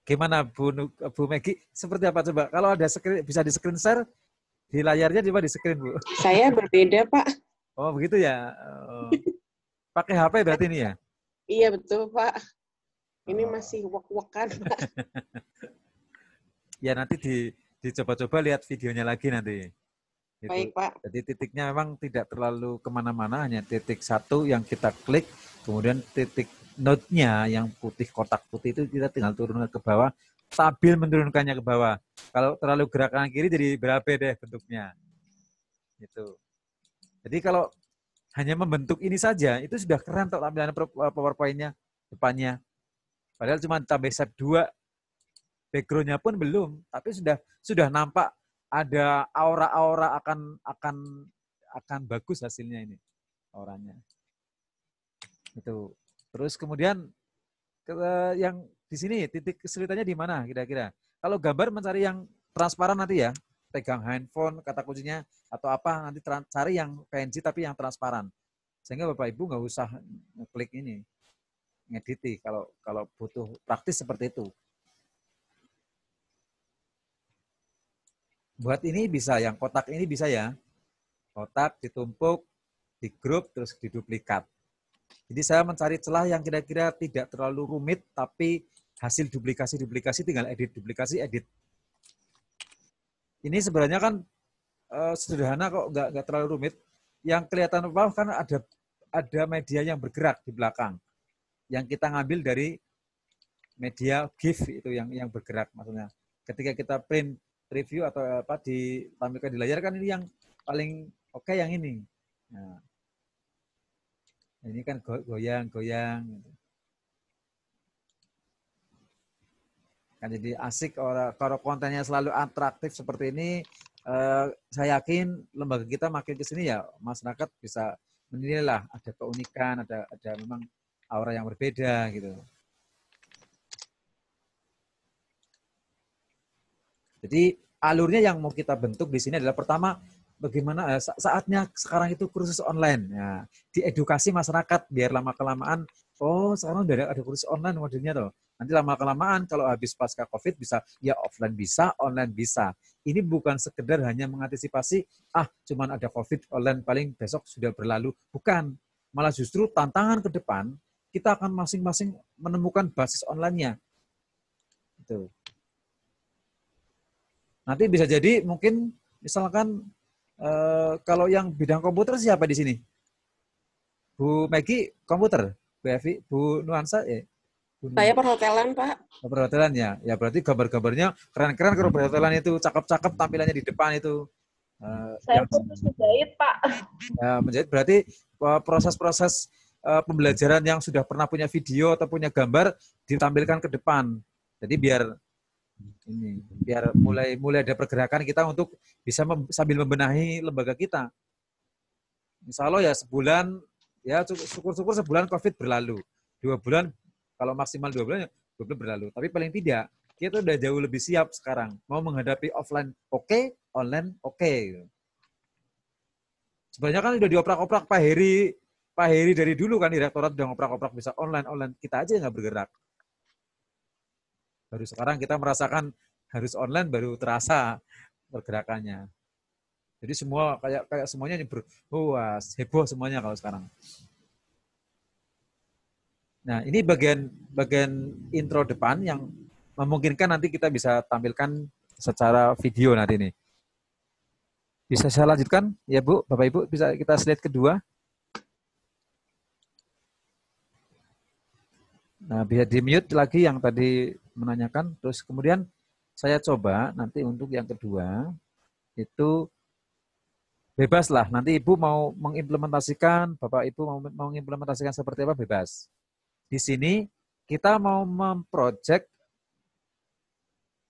Gimana Bu Megi? Seperti apa coba? Kalau ada bisa di screen share, di layarnya coba di screen, Bu. Saya berbeda, Pak. Oh begitu ya. Pakai HP berarti ini ya? Iya betul, Pak. Ini masih wak-wakan, Pak. Ya nanti dicoba-coba lihat videonya lagi nanti. Gitu. Baik, Pak. Jadi titiknya memang tidak terlalu kemana-mana, hanya titik 1 yang kita klik, kemudian titik node-nya yang putih, kotak putih itu kita tinggal turunkan ke bawah, sambil menurunkannya ke bawah. Kalau terlalu gerak kanan kiri jadi berabe deh bentuknya. Gitu. Jadi kalau hanya membentuk ini saja, itu sudah keren untuk tampilan PowerPoint-nya depannya. Padahal cuma tambah step 2, background-nya pun belum, tapi sudah nampak ada aura-aura akan bagus hasilnya ini, auranya. Itu. Terus kemudian yang di sini titik kesulitannya di mana kira-kira? Kalau gambar mencari yang transparan nanti ya, pegang handphone, kata kuncinya atau apa, nanti cari yang PNG tapi yang transparan. Sehingga Bapak Ibu nggak usah ngeklik ini, ngediti kalau butuh praktis seperti itu. Buat ini bisa, yang kotak ini bisa ya. Kotak ditumpuk, di grup, terus diduplikat. Jadi saya mencari celah yang kira-kira tidak terlalu rumit, tapi hasil duplikasi tinggal edit, duplikasi, edit. Ini sebenarnya kan sederhana kok, nggak terlalu rumit. Yang kelihatan bawah kan ada media yang bergerak di belakang. Yang kita ngambil dari media GIF itu yang bergerak maksudnya. Ketika kita print review atau apa ditampilkan di layar kan ini yang paling oke yang ini. Nah, ini kan goyang-goyang. Kan jadi asik kalau kontennya selalu atraktif seperti ini. Saya yakin lembaga kita makin ke sini ya masyarakat bisa menilai lah ada keunikan, ada memang aura yang berbeda gitu. Jadi alurnya yang mau kita bentuk di sini adalah pertama bagaimana saatnya sekarang itu kursus online. Ya, diedukasi masyarakat biar lama-kelamaan, oh sekarang udah ada kursus online modelnya tuh. Nanti lama-kelamaan kalau habis pasca COVID bisa, ya offline bisa, online bisa. Ini bukan sekedar hanya mengantisipasi, cuman ada COVID online paling besok sudah berlalu. Bukan, malah justru tantangan ke depan, kita akan masing-masing menemukan basis online-nya. Gitu. Nanti bisa jadi mungkin misalkan kalau yang bidang komputer siapa di sini? Bu Megi komputer, Bu Evi, Bu Nuansa ya. Saya perhotelan, Pak. Perhotelan ya. Ya berarti gambar-gambarnya keren-keren kalau perhotelan itu cakep-cakep tampilannya di depan itu. Saya fokus menjahit, Pak. Ya, menjahit berarti proses-proses pembelajaran yang sudah pernah punya video atau punya gambar ditampilkan ke depan. Jadi biar mulai ada pergerakan kita untuk bisa sambil membenahi lembaga kita. Insya Allah ya sebulan, ya syukur-syukur sebulan COVID berlalu. 2 bulan, kalau maksimal 2 bulan, 2 bulan berlalu. Tapi paling tidak Kita udah jauh lebih siap sekarang. Mau menghadapi offline oke, online oke. Sebenarnya kan udah dioprak-oprak Pak Heri dari dulu kan direktorat udah ngoprak-oprak bisa online. Kita aja nggak bergerak. Baru sekarang kita merasakan harus online baru terasa pergerakannya. Jadi semua kayak semuanya ini wah, heboh semuanya kalau sekarang. Nah, ini bagian intro depan yang memungkinkan nanti kita bisa tampilkan secara video nanti ini. Bisa saya lanjutkan? Ya Bu, Bapak Ibu, bisa kita slide kedua. Nah, bisa di-mute lagi yang tadi menanyakan. Terus kemudian saya coba nanti untuk yang kedua, itu bebas lah. Nanti Ibu mau mengimplementasikan, Bapak Ibu mau mengimplementasikan seperti apa, bebas. Di sini kita mau memproject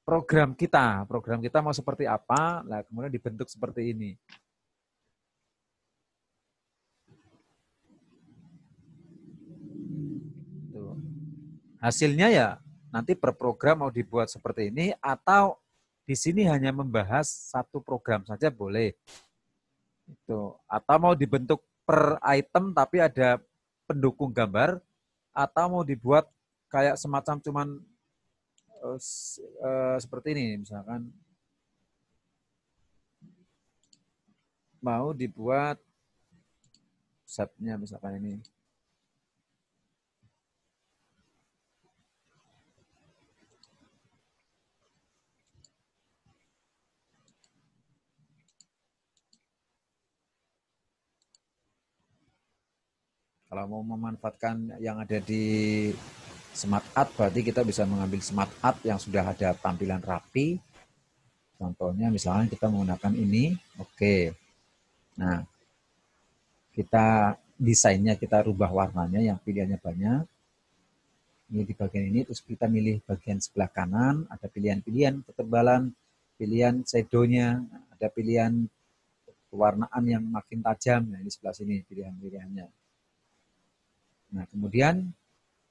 program kita. Program kita mau seperti apa, nah kemudian dibentuk seperti ini. Tuh. Hasilnya ya nanti per program mau dibuat seperti ini atau di sini hanya membahas satu program saja boleh. Itu. Atau mau dibentuk per item tapi ada pendukung gambar atau mau dibuat kayak semacam cuman seperti ini misalkan mau dibuat setnya misalkan ini. Kalau mau memanfaatkan yang ada di Smart Art, berarti kita bisa mengambil Smart Art yang sudah ada tampilan rapi. Contohnya misalnya kita menggunakan ini, oke. Nah, kita desainnya kita rubah warnanya yang pilihannya banyak. Ini di bagian ini, terus kita milih bagian sebelah kanan, ada pilihan-pilihan ketebalan, pilihan shadow-nya, ada pilihan pewarnaan yang makin tajam. Nah, di sebelah sini pilihan-pilihannya. Nah, kemudian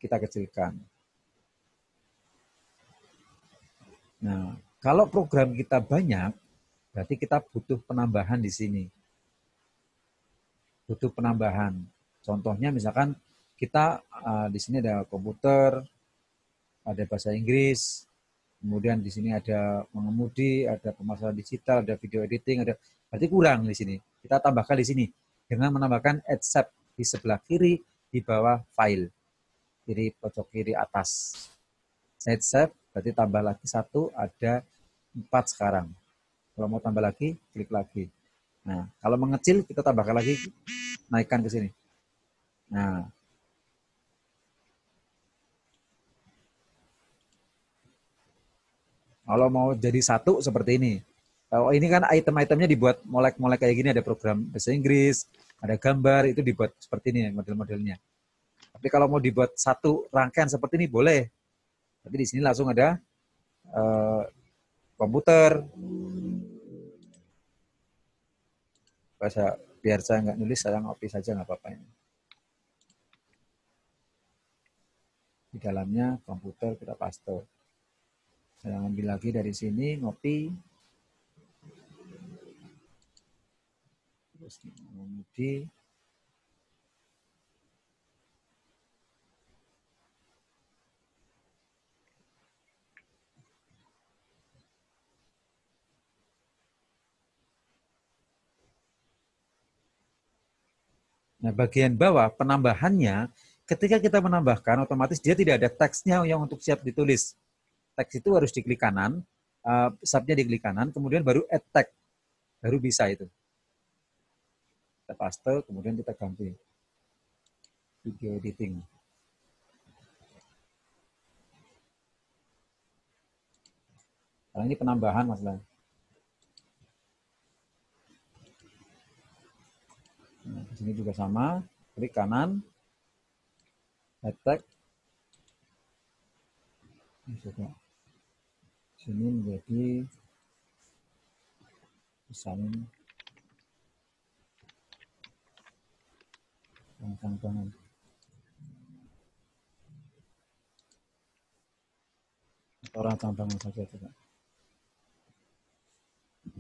kita kecilkan. Nah, kalau program kita banyak, berarti kita butuh penambahan di sini. Butuh penambahan. Contohnya misalkan kita di sini ada komputer, ada bahasa Inggris, kemudian di sini ada mengemudi, ada pemasaran digital, ada video editing, ada berarti kurang di sini. Kita tambahkan di sini dengan menambahkan accept di sebelah kiri di bawah file. Kiri pojok kiri atas. Set save, berarti tambah lagi 1, ada 4 sekarang. Kalau mau tambah lagi, klik lagi. Nah, kalau mengecil, kita tambahkan lagi, naikkan ke sini. Nah, kalau mau jadi 1, seperti ini. Kalau ini kan item-itemnya dibuat molek-molek kayak gini, ada program bahasa Inggris, ada gambar, itu dibuat seperti ini model-modelnya. Tapi kalau mau dibuat 1 rangkaian seperti ini, boleh. Tapi di sini langsung ada komputer. Biar saya nggak nulis, saya ngopi saja nggak apa-apa ini. Di dalamnya komputer kita paste. Saya ambil lagi dari sini, ngopi. Terus mengemudi. Nah, bagian bawah penambahannya, ketika kita menambahkan, otomatis dia tidak ada teksnya yang untuk siap ditulis. Teks itu harus diklik kanan, subnya diklik kanan, kemudian baru add tag, baru bisa itu. Kita paste, kemudian kita ganti video editing. Nah, ini penambahan masalahnya. Nah, di sini juga sama, klik kanan, add tag. Sini menjadi desain rangsang banget. Orang tambang saja coba.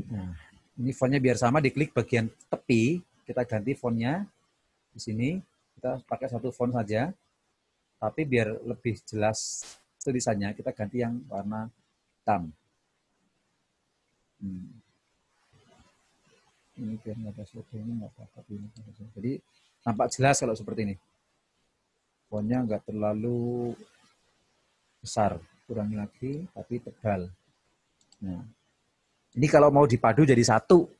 Nah, ini fontnya biar sama, diklik bagian tepi, kita ganti fontnya di sini. Kita pakai satu font saja, tapi biar lebih jelas tulisannya, kita ganti yang warna hitam. Ini biar nggak ada slogan, ini nggak apa-apa. Jadi nampak jelas kalau seperti ini. Fontnya nggak terlalu besar, kurangi lagi, tapi tebal. Nah, ini kalau mau dipadu jadi satu,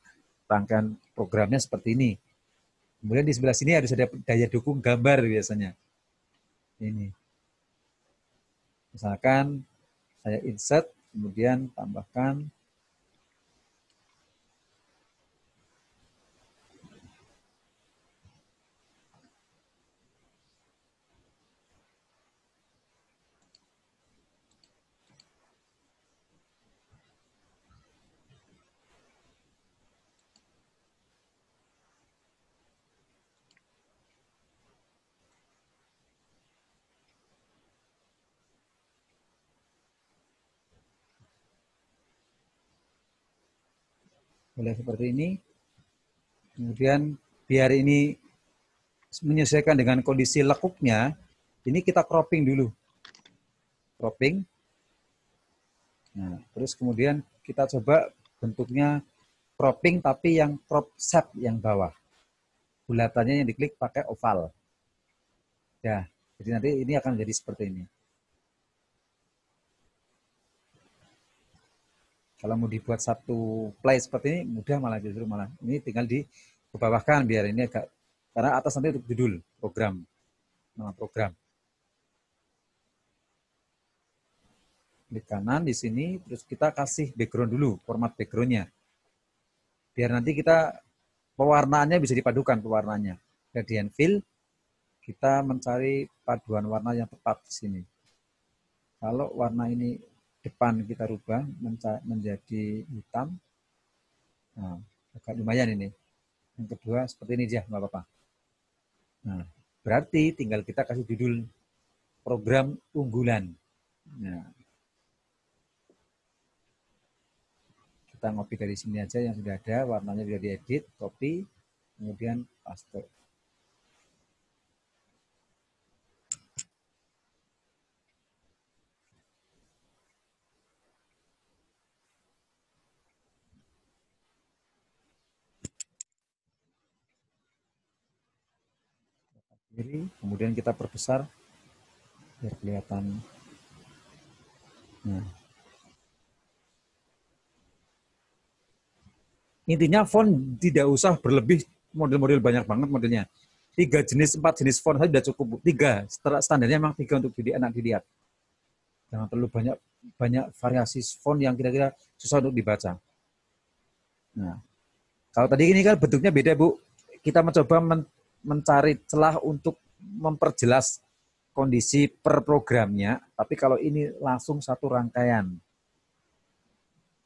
rangkaian programnya seperti ini. Kemudian di sebelah sini harus ada daya dukung gambar biasanya. Ini. Misalkan saya insert, kemudian tambahkan boleh seperti ini. Kemudian biar ini menyesuaikan dengan kondisi lekuknya, ini kita cropping dulu. Cropping. Nah, terus kemudian kita coba bentuknya cropping tapi yang crop shape yang bawah. Bulatannya yang diklik pakai oval. Ya, jadi nanti ini akan jadi seperti ini. Kalau mau dibuat satu play seperti ini, mudah malah justru malah. Ini tinggal dibawahkan biar ini agak, karena atas nanti untuk judul program, nama program. Klik kanan di sini, terus kita kasih background dulu, format backgroundnya. Biar nanti kita, pewarnaannya bisa dipadukan pewarnaannya. Gradient fill, kita mencari paduan warna yang tepat di sini. Kalau warna ini depan kita rubah menjadi hitam, nah, agak lumayan ini. Yang kedua seperti ini aja, nggak apa-apa. Nah, berarti tinggal kita kasih judul program unggulan. Nah, kita ngopi dari sini aja yang sudah ada, warnanya sudah diedit, copy, kemudian paste. Kemudian kita perbesar biar kelihatan. Nah, intinya font tidak usah berlebih, model-model banyak banget modelnya. 3 jenis, 4 jenis font saja sudah cukup. 3, standarnya memang 3 untuk anak dilihat. Jangan terlalu banyak variasi font yang kira-kira susah untuk dibaca. Nah, kalau tadi ini kan bentuknya beda, Bu. Kita mencoba mencari celah untuk memperjelas kondisi per programnya, tapi kalau ini langsung satu rangkaian.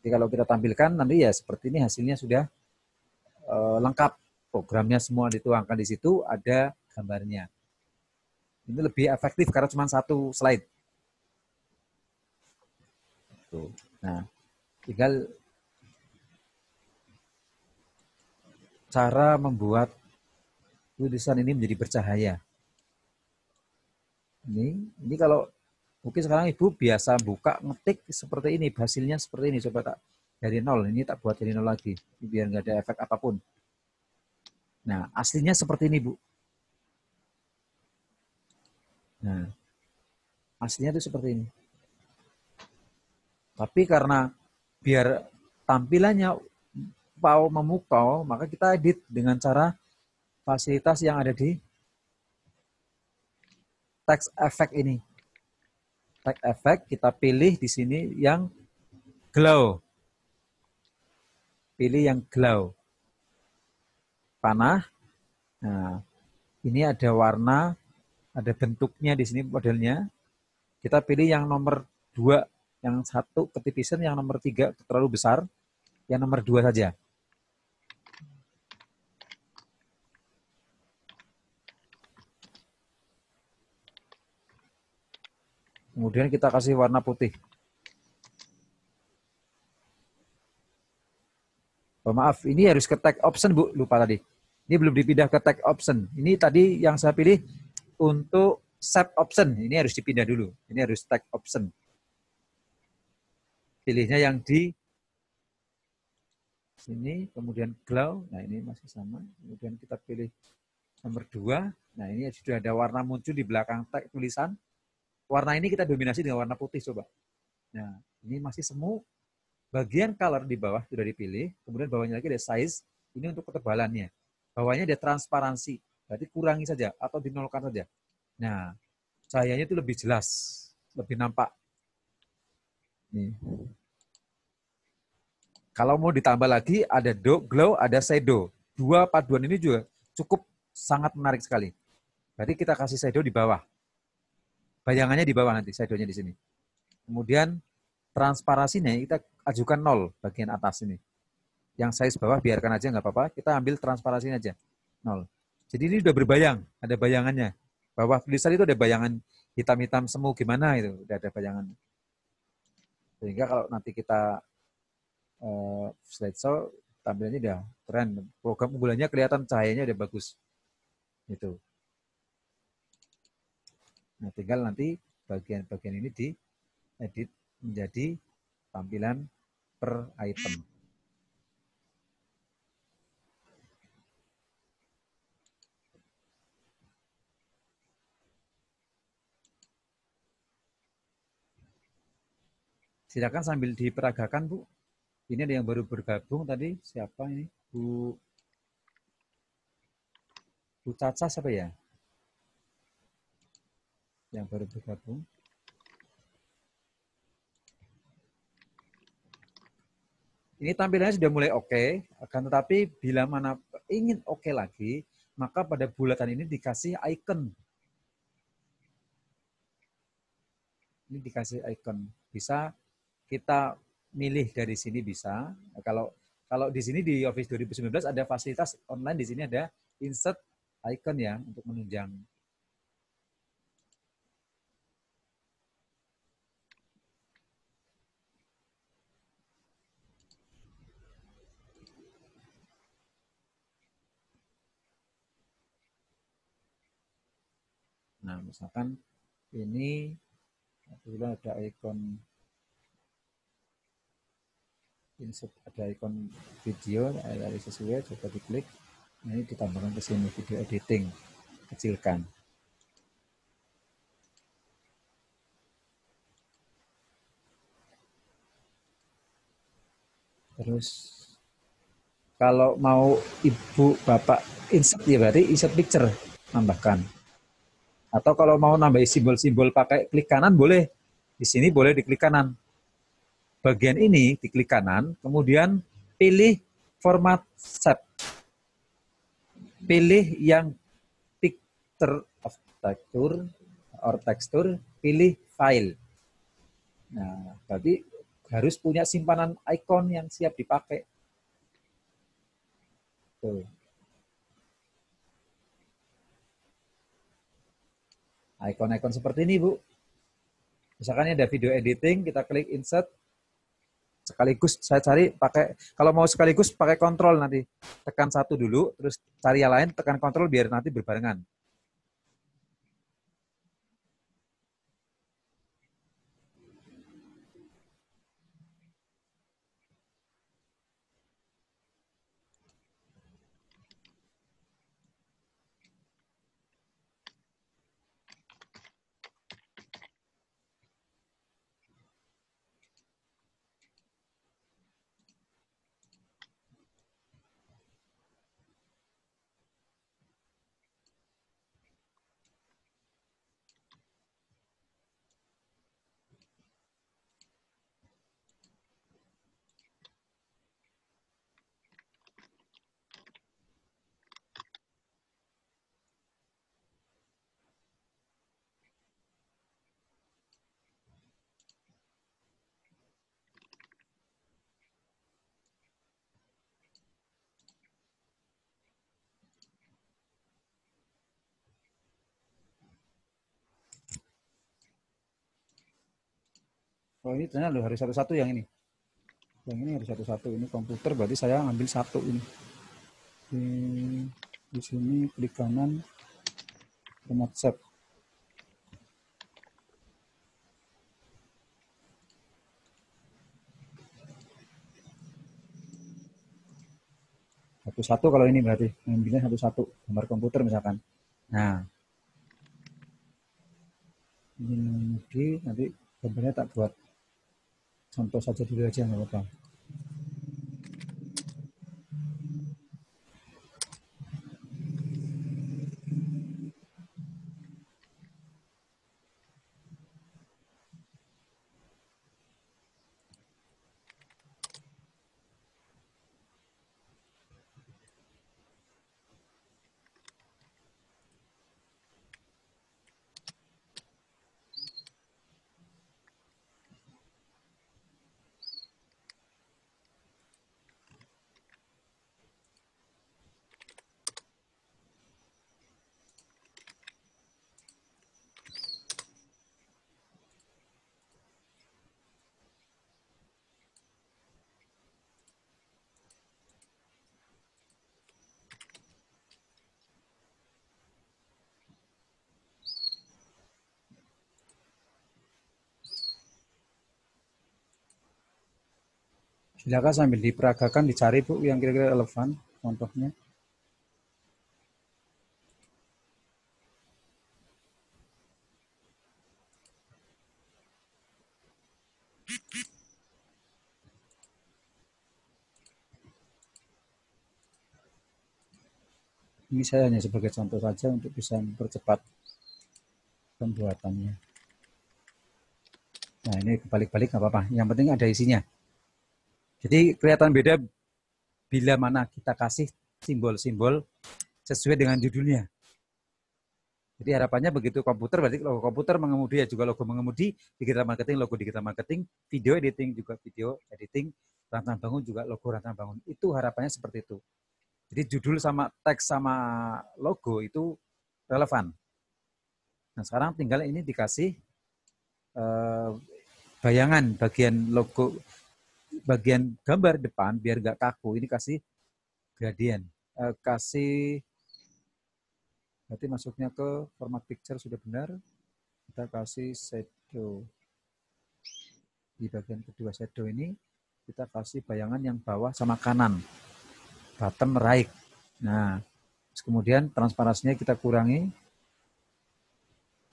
Jadi kalau kita tampilkan nanti ya seperti ini, hasilnya sudah lengkap. Programnya semua dituangkan di situ, ada gambarnya. Ini lebih efektif karena cuma satu slide. Nah, tinggal cara membuat tulisan ini menjadi bercahaya. Ini kalau mungkin sekarang Ibu biasa buka ngetik seperti ini, hasilnya seperti ini. Coba tak dari nol, ini tak buat dari nol lagi, biar nggak ada efek apapun. Nah, aslinya seperti ini, Bu. Nah, aslinya itu seperti ini. Tapi karena biar tampilannya memukau, maka kita edit dengan cara fasilitas yang ada di text effect ini. Text effect kita pilih di sini yang glow. Pilih yang glow. Panah. Nah, ini ada warna, ada bentuknya di sini modelnya. Kita pilih yang nomor 2, yang 1 ketipisan, yang nomor 3 terlalu besar, yang nomor 2 saja. Kemudian kita kasih warna putih. Oh maaf, ini harus ke tag option Bu, lupa tadi. Ini belum dipindah ke tag option. Ini tadi yang saya pilih untuk set option. Ini harus dipindah dulu. Ini harus tag option. Pilihnya yang di sini, kemudian glow. Nah ini masih sama. Kemudian kita pilih nomor 2. Nah ini sudah ada warna muncul di belakang tag tulisan. Warna ini kita dominasi dengan warna putih coba. Nah ini masih semu. Bagian color di bawah sudah dipilih, kemudian bawahnya lagi ada size, ini untuk ketebalannya. Bawahnya ada transparansi, berarti kurangi saja atau dinolkan saja. Nah, cahayanya itu lebih jelas, lebih nampak. Nih. Kalau mau ditambah lagi, ada glow, ada shadow. Dua paduan ini juga cukup sangat menarik sekali. Berarti kita kasih shadow di bawah. Bayangannya di bawah nanti, shadownya di sini. Kemudian transparansinya kita ajukan 0 bagian atas ini. Yang size bawah biarkan aja nggak apa-apa, kita ambil transparansinya aja 0. Jadi ini udah berbayang, ada bayangannya. Bawah tulisan itu ada bayangan hitam-hitam semu gimana itu, udah ada bayangan. Sehingga kalau nanti kita slideshow tampilannya udah keren. Program unggulannya kelihatan cahayanya udah bagus. Gitu. Nah, tinggal nanti bagian-bagian ini diedit menjadi tampilan per item. Silakan sambil diperagakan, Bu. Ini ada yang baru bergabung tadi. Siapa ini? Bu Caca siapa ya? Yang baru bergabung. Ini tampilannya sudah mulai oke, akan tetapi bila mana ingin oke lagi, maka pada bulatan ini dikasih icon. Ini dikasih icon. Bisa kita milih dari sini bisa. Kalau di sini di Office 2019 ada fasilitas online, di sini ada insert icon ya untuk menunjang. Nah, misalkan ini kebetulan ada icon insert, ada icon video dari sesuai, coba diklik. Nah, ini ditambahkan ke sini video editing, kecilkan. Terus kalau mau ibu bapak insert ya berarti insert picture tambahkan. Atau kalau mau nambah simbol-simbol pakai klik kanan boleh. Di sini boleh diklik kanan. Bagian ini diklik kanan, kemudian pilih format set. Pilih yang picture of texture, pilih file. Nah, berarti harus punya simpanan icon yang siap dipakai. Tuh. Icon-icon seperti ini, Bu. Misalkan ada video editing, kita klik insert. Sekaligus saya cari pakai, kalau mau sekaligus pakai kontrol nanti. Tekan satu dulu, terus cari yang lain, tekan kontrol biar nanti berbarengan. Oh ini ternyata harus satu-satu yang ini. Yang ini harus satu-satu. Ini komputer berarti saya ambil satu ini. Di sini klik kanan, format save. Satu-satu kalau ini berarti ngambilnya satu-satu gambar komputer misalkan. Nah, ini nanti gambarnya tak buat contoh saja dulu aja nggak apa-apa. Silakan sambil diperagakan dicari Bu yang kira-kira relevan contohnya. Ini saya hanya sebagai contoh saja untuk bisa mempercepat pembuatannya. Nah ini kebalik-balik nggak apa-apa, yang penting ada isinya. Jadi kelihatan beda bila mana kita kasih simbol-simbol sesuai dengan judulnya. Jadi harapannya begitu komputer, berarti logo komputer mengemudi ya juga logo mengemudi, digital marketing, logo digital marketing, video editing juga video editing, rancangan bangun juga logo rancangan bangun. Itu harapannya seperti itu. Jadi judul sama teks sama logo itu relevan. Nah sekarang tinggal ini dikasih bayangan bagian logo, bagian gambar depan biar nggak kaku. Ini kasih gradient, kasih berarti masuknya ke format picture sudah benar. Kita kasih shadow. Di bagian kedua shadow ini kita kasih bayangan yang bawah sama kanan. Bottom right. Nah, kemudian transparansinya kita kurangi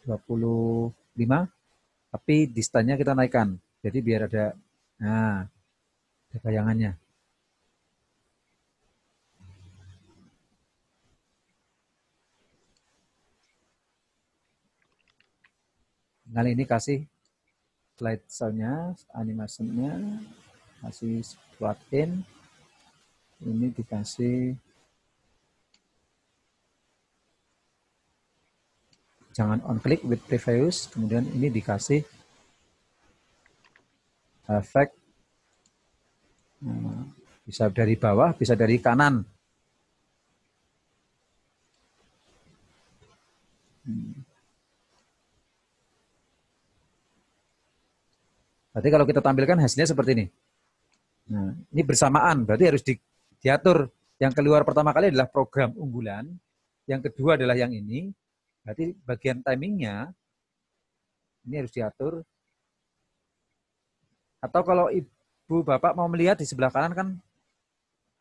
25, tapi distance-nya kita naikkan. Jadi biar ada, nah, ada bayangannya. Kali ini kasih slide show-nya, animasinya, kasih plot in. Ini dikasih jangan on click with previous, kemudian ini dikasih efek, nah, bisa dari bawah, bisa dari kanan. Berarti kalau kita tampilkan hasilnya seperti ini. Nah, ini bersamaan, berarti harus diatur. Yang keluar pertama kali adalah program unggulan, yang kedua adalah yang ini. Berarti bagian timingnya ini harus diatur. Atau kalau ibu bapak mau melihat di sebelah kanan kan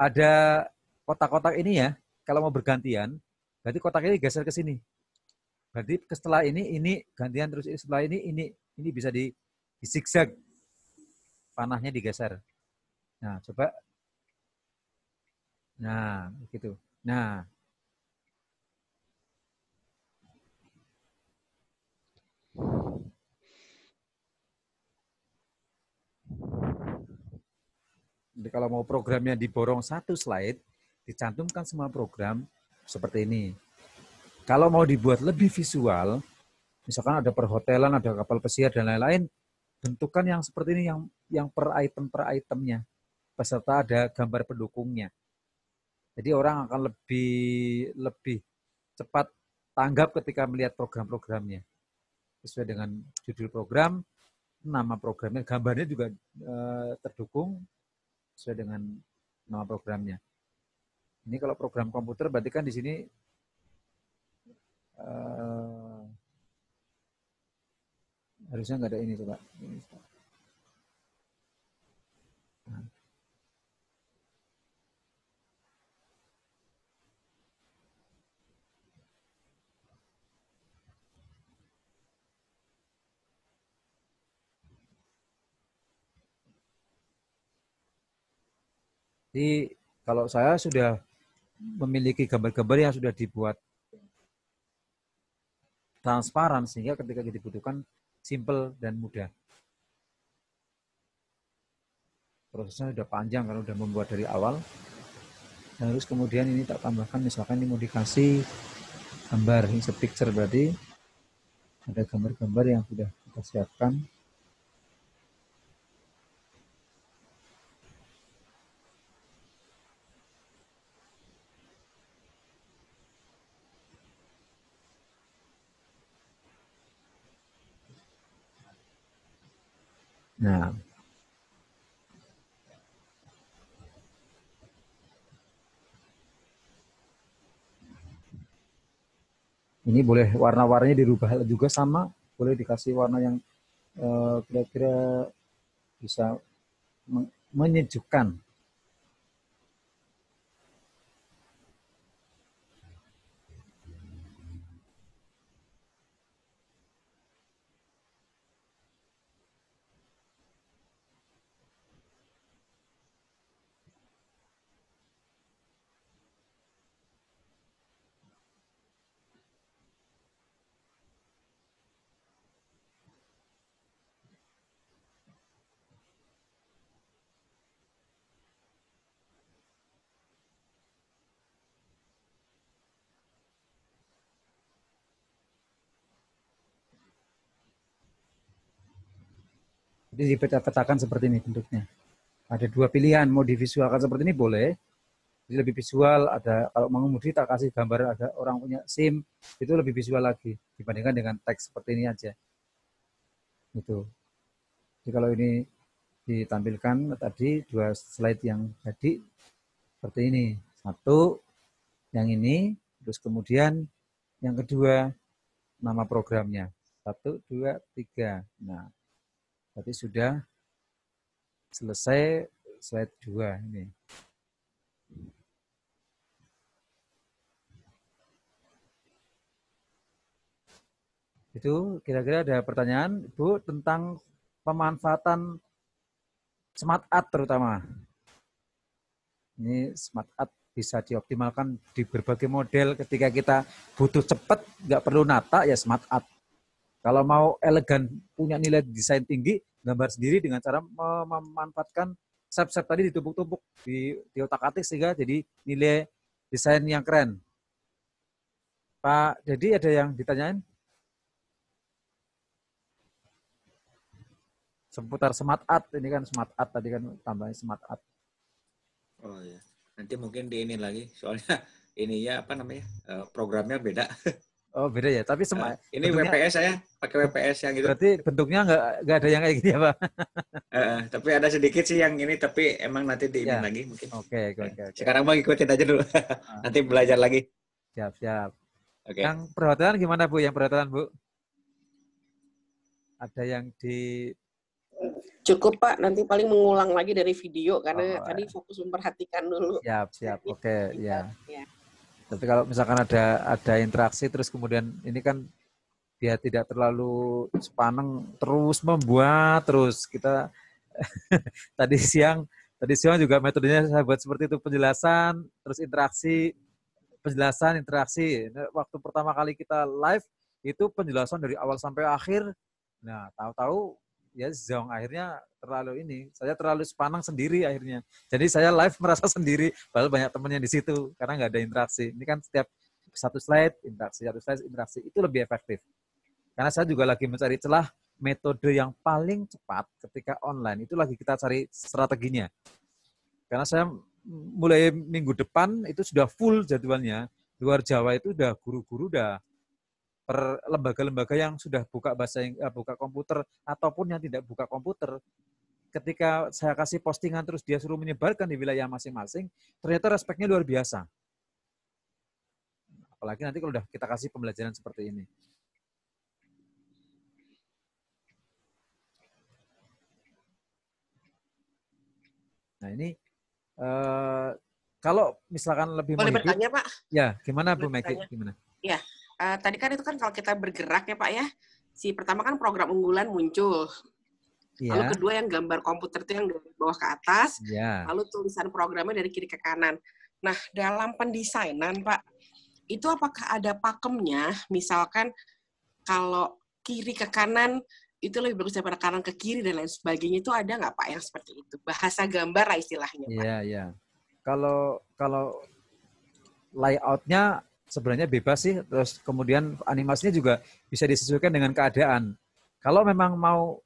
ada kotak-kotak ini ya. Kalau mau bergantian, berarti kotak ini geser ke sini. Berarti setelah ini gantian terus setelah ini bisa di zigzag, panahnya digeser. Nah, coba. Nah, begitu. Nah, jadi kalau mau programnya diborong satu slide, dicantumkan semua program seperti ini. Kalau mau dibuat lebih visual, misalkan ada perhotelan, ada kapal pesiar dan lain-lain, bentukan yang seperti ini yang per itemnya, beserta ada gambar pendukungnya. Jadi orang akan lebih cepat tanggap ketika melihat program-programnya. Sesuai dengan judul program, nama programnya, gambarnya juga terdukung, sesuai dengan nama programnya. Ini kalau program komputer berarti kan di sini harusnya nggak ada ini coba. Nah. Jadi kalau saya sudah memiliki gambar-gambar yang sudah dibuat transparan sehingga ketika dibutuhkan simple dan mudah. Prosesnya sudah panjang karena sudah membuat dari awal. Dan terus kemudian ini tak tambahkan misalkan ini mau dikasih gambar, insert picture berarti ada gambar-gambar yang sudah kita siapkan. Nah, ini boleh warna-warnanya dirubah juga sama, boleh dikasih warna yang kira-kira bisa menyejukkan. Jadi dipeta-petakan seperti ini bentuknya. Ada dua pilihan, mau divisualkan seperti ini boleh. Jadi lebih visual, ada kalau mengemudi tak kasih gambar ada orang punya SIM, itu lebih visual lagi dibandingkan dengan teks seperti ini aja. Gitu. Jadi kalau ini ditampilkan tadi dua slide yang tadi seperti ini. Satu yang ini, terus kemudian yang kedua nama programnya. 1, 2, 3. Nah, berarti sudah selesai slide 2 ini. Itu kira-kira ada pertanyaan, Bu, tentang pemanfaatan Smart Art terutama. Ini Smart Art bisa dioptimalkan di berbagai model ketika kita butuh cepat, nggak perlu nata, ya Smart Art. Kalau mau elegan, punya nilai desain tinggi, gambar sendiri dengan cara memanfaatkan shape-shape tadi ditumpuk-tumpuk di otak-atik sehingga jadi nilai desain yang keren. Pak Dedi ada yang ditanyain? Seputar Smart Art, ini kan Smart Art tadi kan tambahnya Smart Art. Oh ya, nanti mungkin di ini lagi, soalnya ini ya apa namanya programnya beda. Oh beda ya, tapi ini WPS saya pakai WPS yang gitu. Berarti bentuknya nggak ada yang kayak gini ya Pak? Tapi ada sedikit sih yang ini, tapi emang nanti di ini lagi mungkin. Oke. Sekarang mau ikutin aja dulu, nanti belajar lagi. Siap. Okay. Yang perhotelan gimana Bu? Yang perhotelan Bu? Ada yang di Cukup Pak, nanti paling mengulang lagi dari video karena tadi fokus memperhatikan dulu. Siap. Oke, ya. Tapi kalau misalkan ada interaksi terus kemudian ini kan biar tidak terlalu sepaneng terus membuat terus kita tadi siang juga metodenya saya buat seperti itu, penjelasan terus interaksi, penjelasan interaksi. Waktu pertama kali kita live itu penjelasan dari awal sampai akhir. Nah, tahu-tahu ya zong akhirnya saya terlalu sepanang sendiri akhirnya. Jadi saya live merasa sendiri, padahal banyak temannya di situ karena nggak ada interaksi. Ini kan setiap satu slide interaksi itu lebih efektif. Karena saya juga lagi mencari celah metode yang paling cepat ketika online. Itu lagi kita cari strateginya. Karena saya mulai minggu depan itu sudah full jadwalnya. Luar Jawa itu udah guru-guru udah per lembaga-lembaga yang sudah buka komputer ataupun yang tidak buka komputer ketika saya kasih postingan terus dia suruh menyebarkan di wilayah masing-masing, ternyata respeknya luar biasa. Apalagi nanti kalau udah kita kasih pembelajaran seperti ini. Nah ini kalau misalkan lebih Boleh mau hidup, bertanya, Pak? ya gimana Bu Boleh Meki? bertanya? Gimana? Ya, tadi kan itu kan kalau kita bergerak ya Pak ya, si pertama kan program unggulan muncul. Lalu Iya, kedua yang gambar komputer itu yang dari bawah ke atas, iya. lalu tulisan programnya dari kiri ke kanan. Nah, dalam pendesainan Pak, itu apakah ada pakemnya? Misalkan kalau kiri ke kanan itu lebih bagus daripada kanan ke kiri dan lain sebagainya, itu ada nggak Pak yang seperti itu? Bahasa gambar lah istilahnya Pak. Iya, iya. Kalau layoutnya sebenarnya bebas sih, terus kemudian animasinya juga bisa disesuaikan dengan keadaan. Kalau memang mau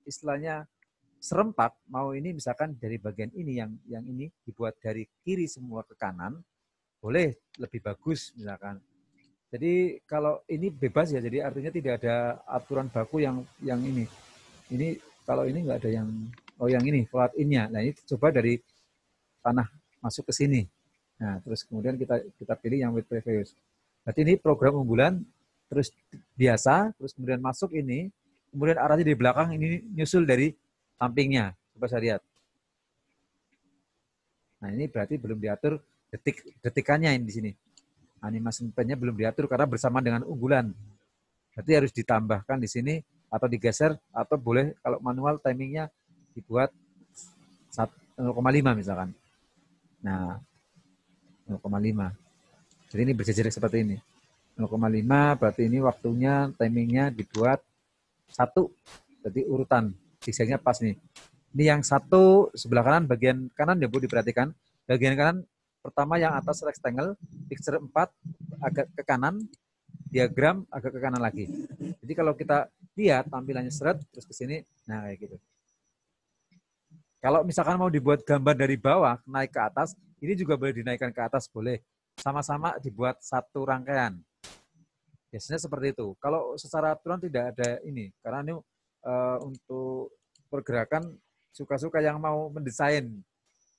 istilahnya serempak, mau ini misalkan dari bagian ini yang ini dibuat dari kiri semua ke kanan, boleh lebih bagus misalkan. Jadi kalau ini bebas ya, jadi artinya tidak ada aturan baku yang ini. Ini kalau ini nggak ada yang yang ini plot in-nya. Nah ini coba dari tanah masuk ke sini. Nah terus kemudian kita pilih yang with previous. Berarti ini program unggulan terus biasa, terus kemudian masuk ini, kemudian arahnya di belakang ini nyusul dari sampingnya. Coba saya lihat. Nah ini berarti belum diatur detikannya ini di sini. Animasi pen-nya belum diatur karena bersama dengan unggulan. Berarti harus ditambahkan di sini atau digeser atau boleh kalau manual timingnya dibuat 0,5 misalkan. Nah, 0,5. Jadi ini berjejer seperti ini. 0,5 berarti ini waktunya timingnya dibuat 1. Jadi urutan zigzagnya pas nih. Ini yang 1 sebelah kanan bagian kanan ya Bu diperhatikan. Bagian kanan pertama yang atas rectangle, picture 4 agak ke kanan, diagram agak ke kanan lagi. Jadi kalau kita lihat tampilannya seret terus ke sini, nah kayak gitu. Kalau misalkan mau dibuat gambar dari bawah naik ke atas, ini juga boleh dinaikkan ke atas, boleh. Sama-sama dibuat satu rangkaian. Biasanya seperti itu. Kalau secara aturan tidak ada ini, karena ini untuk pergerakan suka-suka yang mau mendesain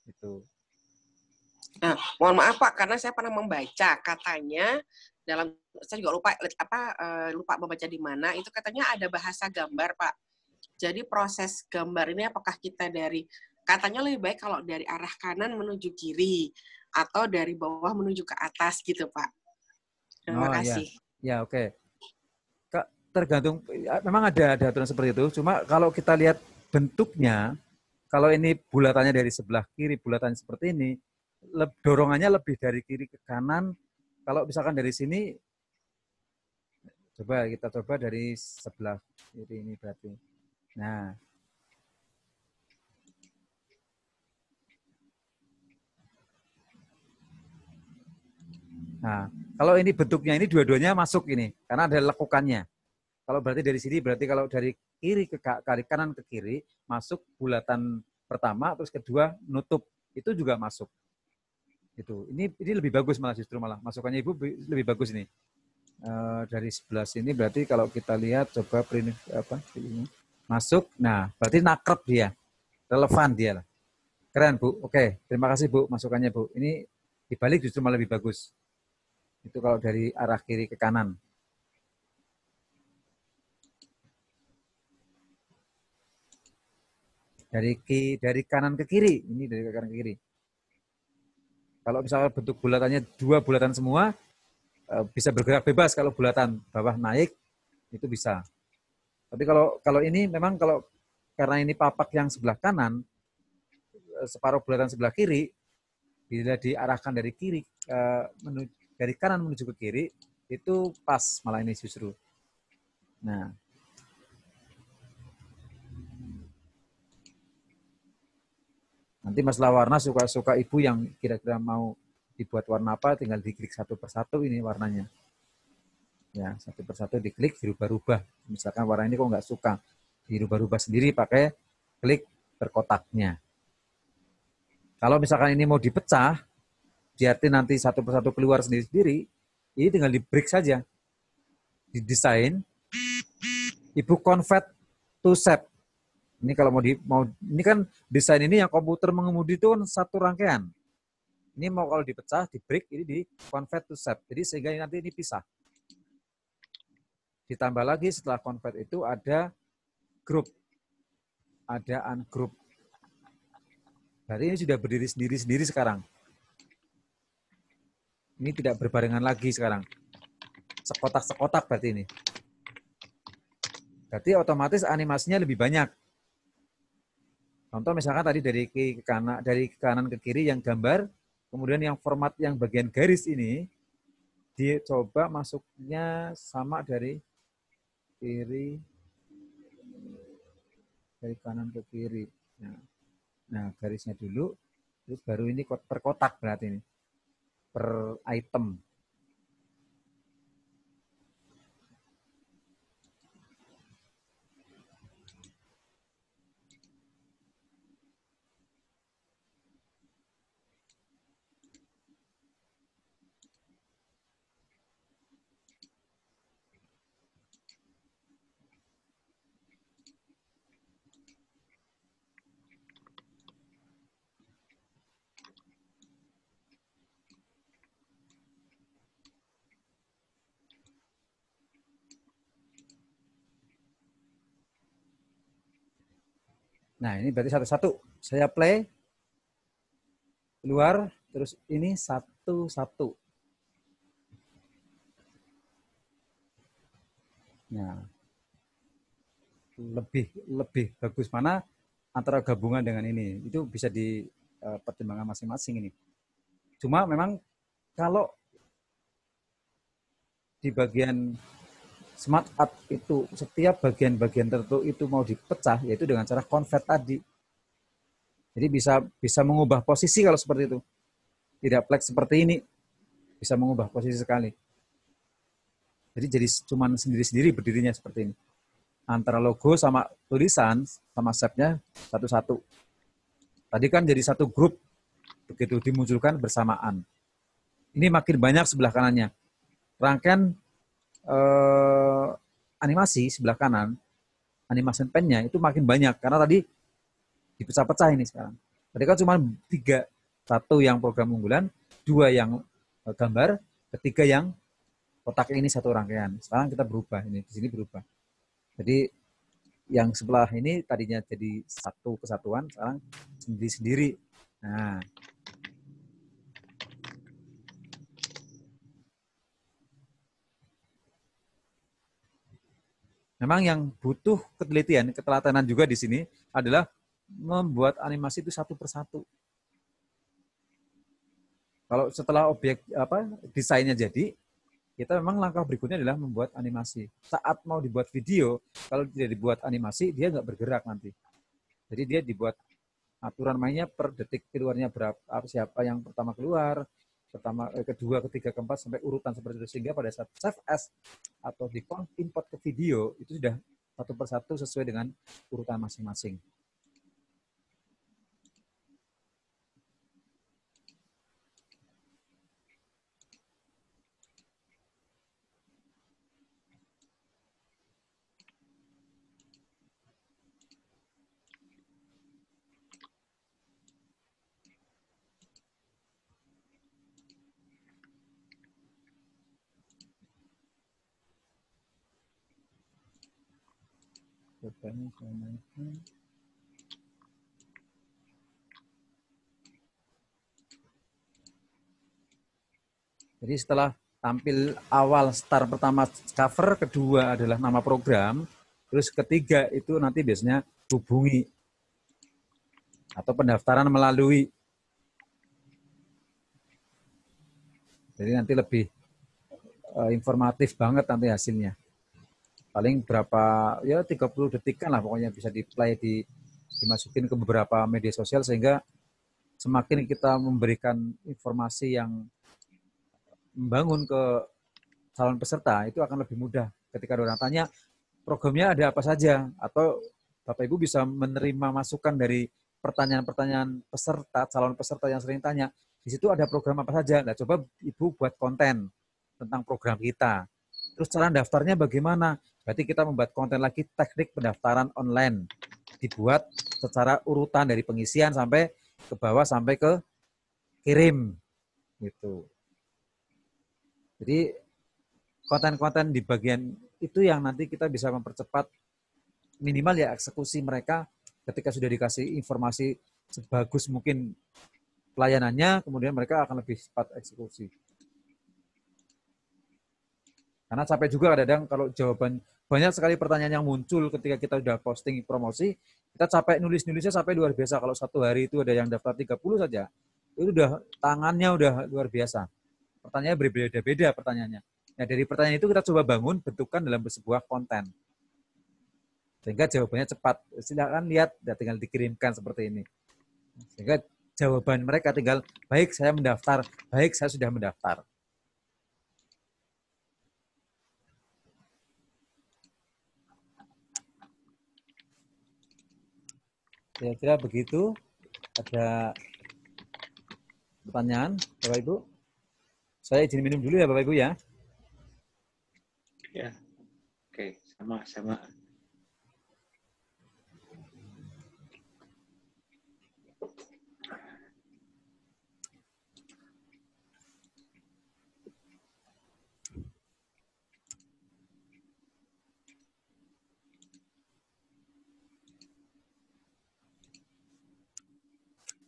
itu. Nah, mohon maaf Pak, karena saya pernah membaca katanya dalam saya juga lupa membaca di mana itu katanya ada bahasa gambar Pak. Jadi proses gambar ini apakah kita katanya lebih baik kalau dari arah kanan menuju kiri atau dari bawah menuju ke atas gitu Pak. Terima kasih. Ya oke. Tergantung, memang ada aturan seperti itu. Cuma kalau kita lihat bentuknya, kalau ini bulatannya dari sebelah kiri, bulatannya seperti ini, dorongannya lebih dari kiri ke kanan. Kalau misalkan dari sini, kita coba dari sebelah kiri ini berarti. Nah, kalau ini bentuknya ini dua-duanya masuk ini, karena ada lekukannya. Kalau berarti dari sini, berarti kalau dari kiri ke kanan ke kiri, masuk bulatan pertama, terus kedua nutup, itu juga masuk. Ini lebih bagus malah masukannya Ibu lebih bagus ini. Dari sebelah sini berarti kalau kita lihat coba print masuk, nah berarti nakrep dia, relevan dia lah. Keren Bu, oke terima kasih Bu masukannya Bu. Ini dibalik justru malah lebih bagus. Itu kalau dari arah kiri ke kanan. Dari kanan ke kiri, ini dari kanan ke kiri. Kalau misalnya bentuk bulatannya 2 bulatan semua, bisa bergerak bebas. Kalau bulatan bawah naik, itu bisa. Tapi kalau ini memang karena ini papak yang sebelah kanan, separuh bulatan sebelah kiri, bila diarahkan dari kiri dari kanan menuju ke kiri, itu pas malah ini justru. Nah, nanti masalah warna suka-suka Ibu yang kira-kira mau dibuat warna apa, tinggal diklik satu persatu ini warnanya. Ya, satu persatu diklik, dirubah-rubah. Misalkan warna ini kok nggak suka, dirubah-rubah sendiri pakai klik berkotaknya. Kalau misalkan ini mau dipecah, diarti nanti satu persatu keluar sendiri-sendiri, ini tinggal di break saja. Didesain, Ibu convert to shape. Ini kalau ini kan desain ini yang komputer mengemudi itu kan satu rangkaian. Ini mau kalau dipecah, di break, ini di convert to shape. Jadi sehingga nanti ini pisah. Ditambah lagi setelah convert itu ada group. Ada ungroup. Berarti ini sudah berdiri sendiri-sendiri sekarang. Ini tidak berbarengan lagi sekarang. Sekotak-sekotak berarti ini. Berarti otomatis animasinya lebih banyak. Contoh misalkan tadi dari kanan ke kiri yang gambar, kemudian yang format yang bagian garis ini, dicoba masuknya sama dari kiri, dari kanan ke kiri. Nah, garisnya dulu, terus baru ini per kotak berarti ini, per item. Nah, ini berarti satu-satu. Saya play, keluar, terus ini satu-satu. Nah, lebih bagus mana antara gabungan dengan ini. Itu bisa dipertimbangkan masing-masing ini. Cuma memang kalau di bagian smart art itu setiap bagian-bagian tertentu itu mau dipecah, yaitu dengan cara convert tadi. Jadi bisa mengubah posisi kalau seperti itu. Tidak flat seperti ini, bisa mengubah posisi sekali. Jadi cuman sendiri-sendiri berdirinya seperti ini. Antara logo sama tulisan, sama shape-nya satu-satu. Tadi kan jadi satu grup, begitu dimunculkan bersamaan. Ini makin banyak sebelah kanannya. Rangkaian animasi sebelah kanan, animation pen-nya itu makin banyak karena tadi dipecah-pecah ini sekarang. Tadi kan cuma 3, 1 yang program unggulan, 2 yang gambar, 3 yang kotak ini satu rangkaian. Sekarang kita berubah ini, di sini berubah. Jadi yang sebelah ini tadinya jadi satu kesatuan, sekarang sendiri-sendiri. Nah, memang yang butuh ketelitian, ketelatenan juga di sini adalah membuat animasi itu satu persatu. Kalau setelah desainnya jadi, kita memang langkah berikutnya adalah membuat animasi. Saat mau dibuat video, kalau tidak dibuat animasi, dia nggak bergerak nanti. Jadi dia dibuat aturan mainnya per detik keluarnya berapa, siapa yang pertama keluar, kedua, ketiga, keempat, sampai urutan seperti itu. Sehingga pada saat save as atau di import ke video, itu sudah satu persatu sesuai dengan urutan masing-masing. Jadi setelah tampil awal start pertama cover, kedua adalah nama program, terus ketiga itu nanti biasanya hubungi atau pendaftaran melalui. Jadi nanti lebih informatif banget nanti hasilnya. Paling berapa, ya 30 detikan lah pokoknya bisa di-play, dimasukin ke beberapa media sosial sehingga semakin kita memberikan informasi yang membangun ke calon peserta itu akan lebih mudah. Ketika ada orang tanya, programnya ada apa saja, atau Bapak Ibu bisa menerima masukan dari pertanyaan-pertanyaan peserta, calon peserta yang sering tanya, di situ ada program apa saja. Nah, coba Ibu buat konten tentang program kita. Terus cara daftarnya bagaimana? Berarti kita membuat konten lagi teknik pendaftaran online. dibuat secara urutan dari pengisian sampai ke bawah sampai ke kirim gitu. Jadi konten-konten di bagian itu yang nanti kita bisa mempercepat minimal ya eksekusi mereka ketika sudah dikasih informasi sebagus mungkin pelayanannya, kemudian mereka akan lebih cepat eksekusi. Karena capek juga kadang kalau jawaban banyak sekali pertanyaan yang muncul ketika kita sudah posting promosi, kita capek nulis-nulisnya sampai luar biasa. Kalau satu hari itu ada yang daftar 30 saja, itu udah tangannya udah luar biasa. Pertanyaannya berbeda-beda pertanyaannya. Nah, dari pertanyaan itu kita coba bangun, bentukkan dalam sebuah konten. Sehingga jawabannya cepat. Silakan lihat, tinggal dikirimkan seperti ini. Sehingga jawaban mereka tinggal, baik saya mendaftar, baik saya sudah mendaftar. Kira-kira begitu. Ada pertanyaan, Bapak Ibu? Saya izin minum dulu ya, Bapak Ibu ya. Ya, oke, sama-sama.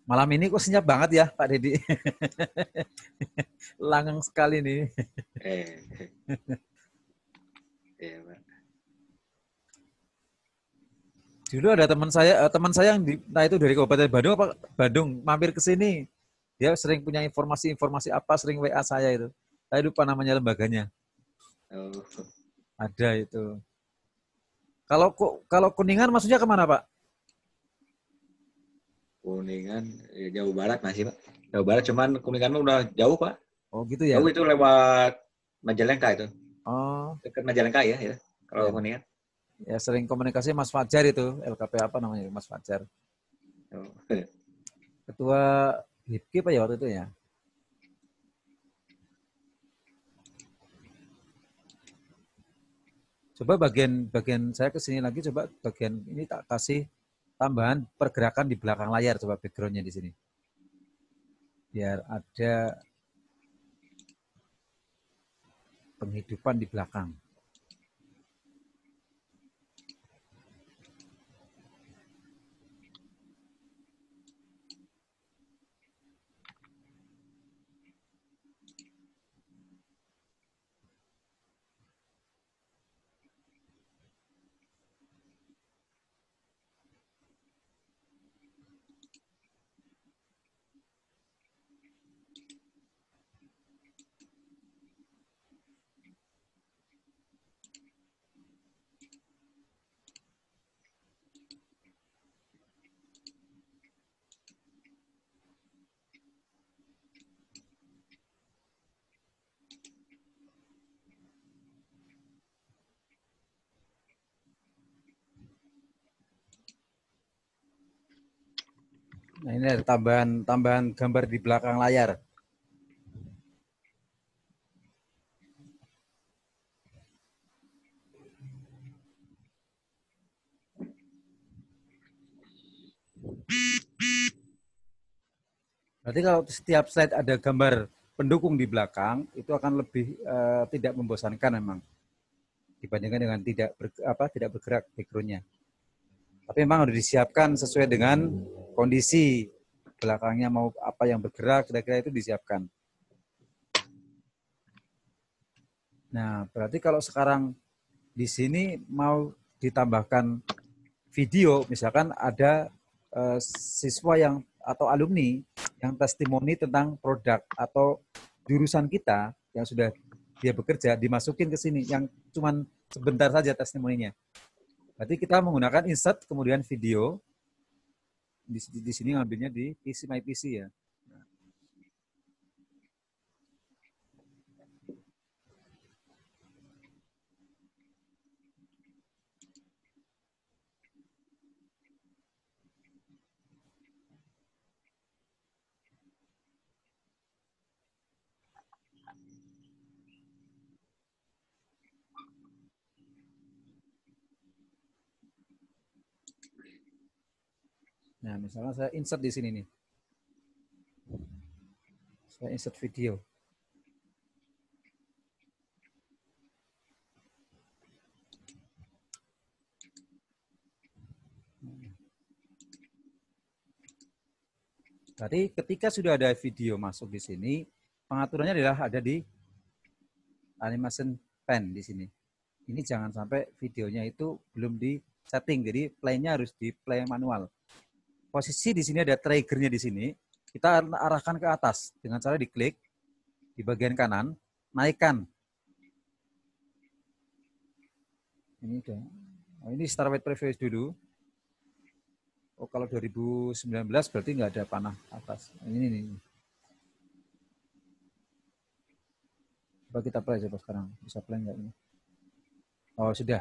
Malam ini kok senyap banget ya, Pak Dedi. Langgeng sekali nih. Ya, Pak. Dulu ada teman saya yang entah itu dari Kabupaten Bandung apa Bandung mampir ke sini. Dia sering punya informasi apa, sering WA saya itu. Saya lupa namanya lembaganya. Oh, Ada itu. Kalau Kuningan maksudnya kemana, Pak? Kuningan, ya, Jawa Barat masih, Pak. Jawa Barat, cuman Kuningan udah jauh, Pak. Oh gitu ya. Jauh itu lewat Majalengka itu. Oh, Dekat Majalengka ya, kalau ya. Kuningan. Ya sering komunikasi Mas Fajar itu, LKP apa namanya, Mas Fajar. Oh. Ketua HIPKI Pak ya waktu itu ya. Coba bagian saya ke sini lagi, coba bagian ini tak kasih tambahan pergerakan di belakang layar, coba backgroundnya di sini. Biar ada penghidupan di belakang. Nah, ini ada tambahan gambar di belakang layar. Berarti kalau setiap slide ada gambar pendukung di belakang, itu akan lebih tidak membosankan memang dibandingkan dengan tidak bergerak background-nya. Tapi memang harus disiapkan sesuai dengan kondisi belakangnya mau apa yang bergerak, kira-kira itu disiapkan. Nah, berarti kalau sekarang di sini mau ditambahkan video, misalkan ada siswa yang atau alumni yang testimoni tentang produk atau jurusan kita yang sudah dia bekerja, dimasukin ke sini yang cuman sebentar saja testimoninya. Berarti kita menggunakan insert kemudian video di sini ngambilnya di PC My PC ya. Nah, misalnya saya insert di sini nih. Saya insert video. Berarti ketika sudah ada video masuk di sini, pengaturannya adalah ada di animation pen di sini. Ini jangan sampai videonya itu belum di setting, jadi play-nya harus di play manual. Posisi di sini ada triggernya di sini, kita arahkan ke atas dengan cara diklik di bagian kanan, naikkan. Ini udah. Oh, ini start with preview dulu. Oh, kalau 2019 berarti nggak ada panah atas. Ini. Coba kita play coba sekarang. Bisa play nggak ini? Oh, sudah.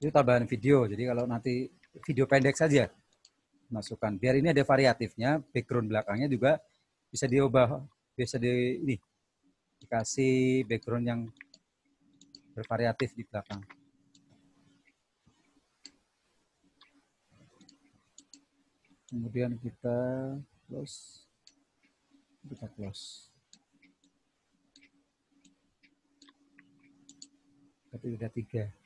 Itu tambahan video. Jadi kalau nanti video pendek saja masukkan. Biar ini ada variatifnya, background belakangnya juga bisa diubah, bisa dikasih background yang bervariatif di belakang. Kemudian kita close. Tapi udah 3.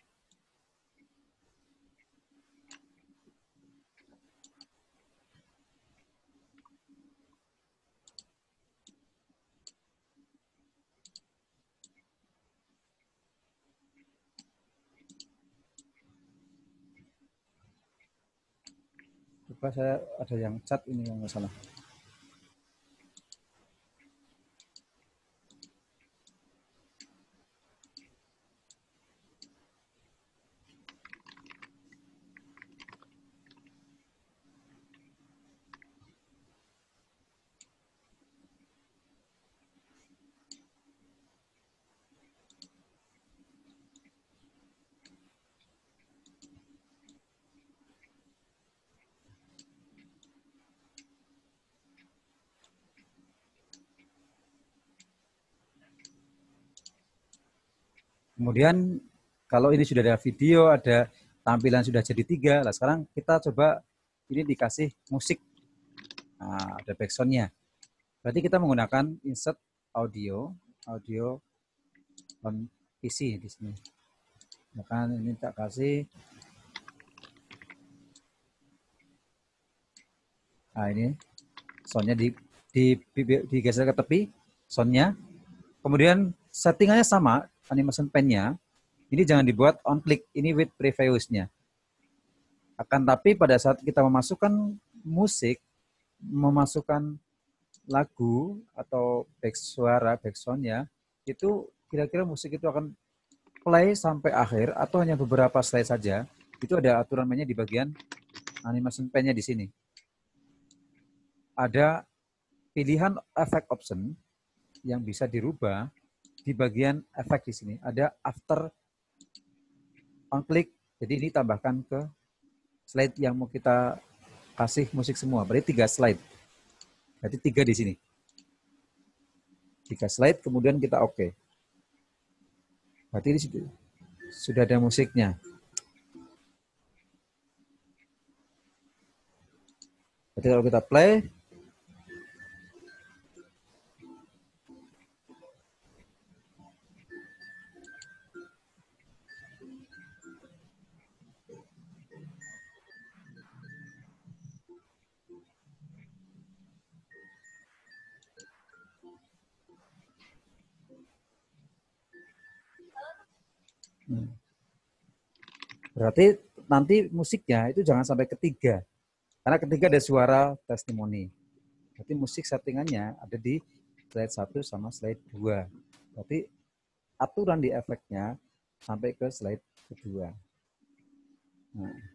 Coba saya ada yang cat ini yang nggak salah. Kemudian kalau ini sudah ada video, ada tampilan sudah jadi 3. Nah, sekarang kita coba ini dikasih musik. Nah, ada backsound-nya. Berarti kita menggunakan insert audio on PC di sini. Bahkan ini tak kasih. Nah, ini soundnya digeser ke tepi, soundnya. Kemudian settingannya sama, animation pen-nya. Ini jangan dibuat on click, ini with previous-nya. Akan tapi pada saat kita memasukkan musik, memasukkan lagu atau backsound-nya, itu kira-kira musik itu akan play sampai akhir atau hanya beberapa slide saja. Itu ada aturan mainnya di bagian animation pen-nya di sini. Ada pilihan effect option yang bisa dirubah di bagian efek di sini. Ada after on click. Jadi ini tambahkan ke slide yang mau kita kasih musik semua. Berarti 3 slide. Berarti 3 di sini. 3 slide, kemudian kita oke. Berarti ini sudah ada musiknya. Berarti kalau kita play, Berarti nanti musiknya itu jangan sampai ketiga. Karena ketiga ada suara testimoni. Berarti musik settingannya ada di slide 1 sama slide 2. Berarti aturan di efeknya sampai ke slide kedua. Nah.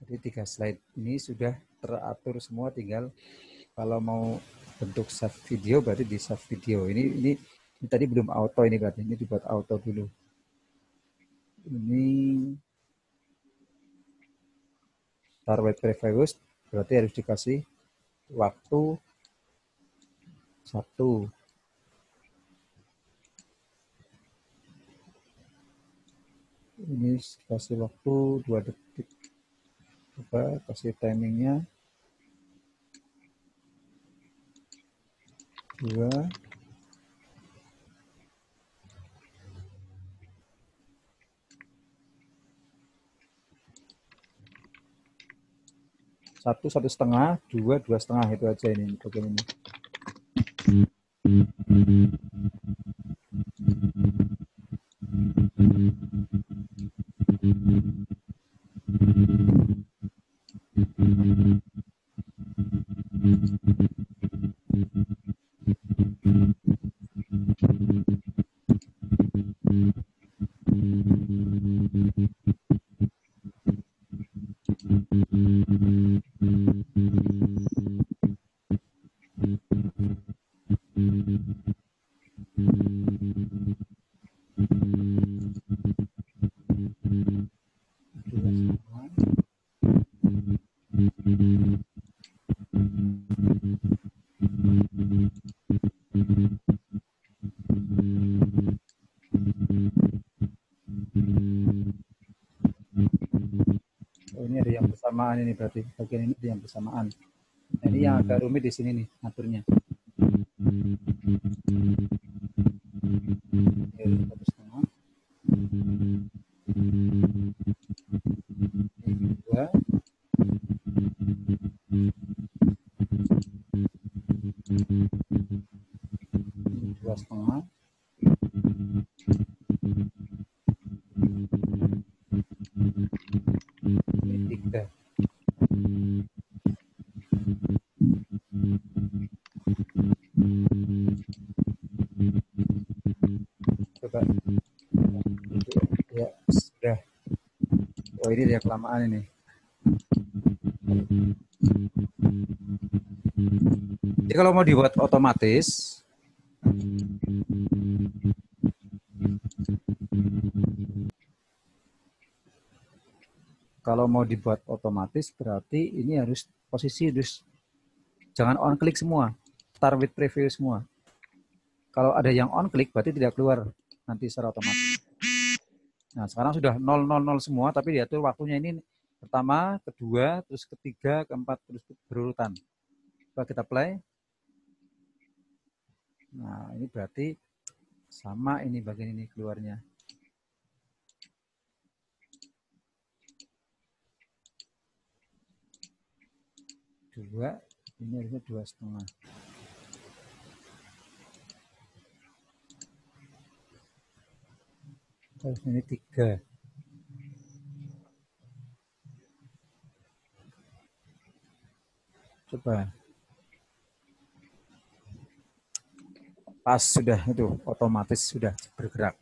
Jadi 3 slide ini sudah teratur semua, tinggal kalau mau bentuk save video berarti di save video. Ini tadi belum auto, ini berarti ini dibuat auto dulu. Ini start previous berarti harus dikasih waktu 1. Ini kasih waktu 2 detik. Coba kasih timingnya 2. Satu setengah, 2 2,5 itu aja ini bagian ini. Ini ada yang bersamaan ini berarti bagian ini ada yang bersamaan. Nah, ini yang agak rumit di sini nih aturnya. Ini 2. Ini 2,5. Ini 3. Coba ya sudah. Oh ini dia kelamaan ini. Jadi kalau mau dibuat otomatis, berarti ini harus posisi jangan on click semua, start with preview semua. Kalau ada yang on click berarti tidak keluar nanti secara otomatis. Nah sekarang sudah 000 semua, tapi diatur waktunya ini pertama, kedua, terus ketiga, keempat, terus berurutan. Coba kita play. Nah ini berarti sama ini bagian ini keluarnya. Dua, ini harusnya 2,5. Terus ini 3. Coba. Pas sudah itu, otomatis sudah bergerak.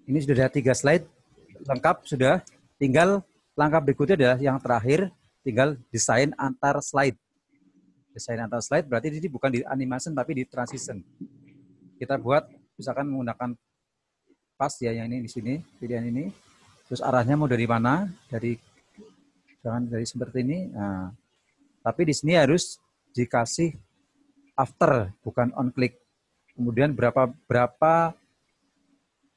Ini sudah ada 3 slide lengkap sudah. Tinggal langkah berikutnya adalah yang terakhir, tinggal desain antar slide. Desain antar slide berarti ini bukan di animation tapi di transition. Kita buat misalkan menggunakan pas ya yang ini di sini, pilihan ini. Terus arahnya mau dari mana? Jangan dari seperti ini. Nah, tapi di sini harus dikasih after, bukan on click. Kemudian berapa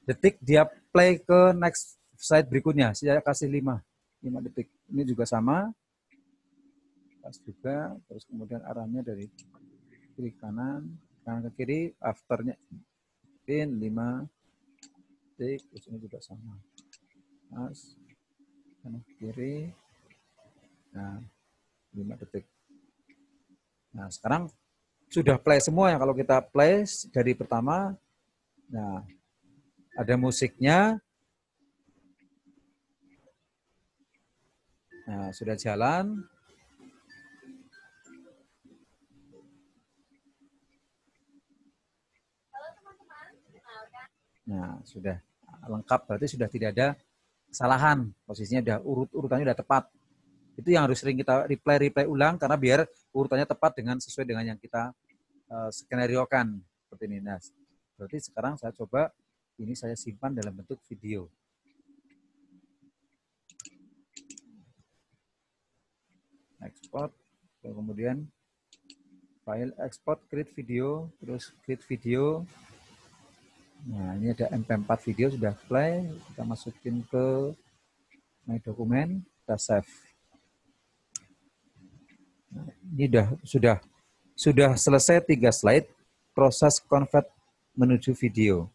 detik dia play ke next slide berikutnya. Saya kasih 5 detik. Ini juga sama. Pas juga. Terus kemudian arahnya dari kiri kanan ke kiri, afternya pin 5 detik. Terus ini juga sama. Pas kanan ke kiri. Nah, 5 detik. Nah, sekarang sudah play semua ya. Kalau kita play dari pertama, nah ada musiknya, nah sudah jalan. Nah sudah lengkap, berarti sudah tidak ada kesalahan, posisinya udah urutannya udah tepat. Itu yang harus sering kita replay ulang karena biar urutannya tepat sesuai dengan yang kita skenariokan seperti ini. Nah, berarti sekarang saya coba ini saya simpan dalam bentuk video. Export, kemudian file export, create video, terus create video. Nah, ini ada MP4 video sudah play, kita masukin ke My Document, kita save. Nah, ini sudah selesai 3 slide proses convert menuju video.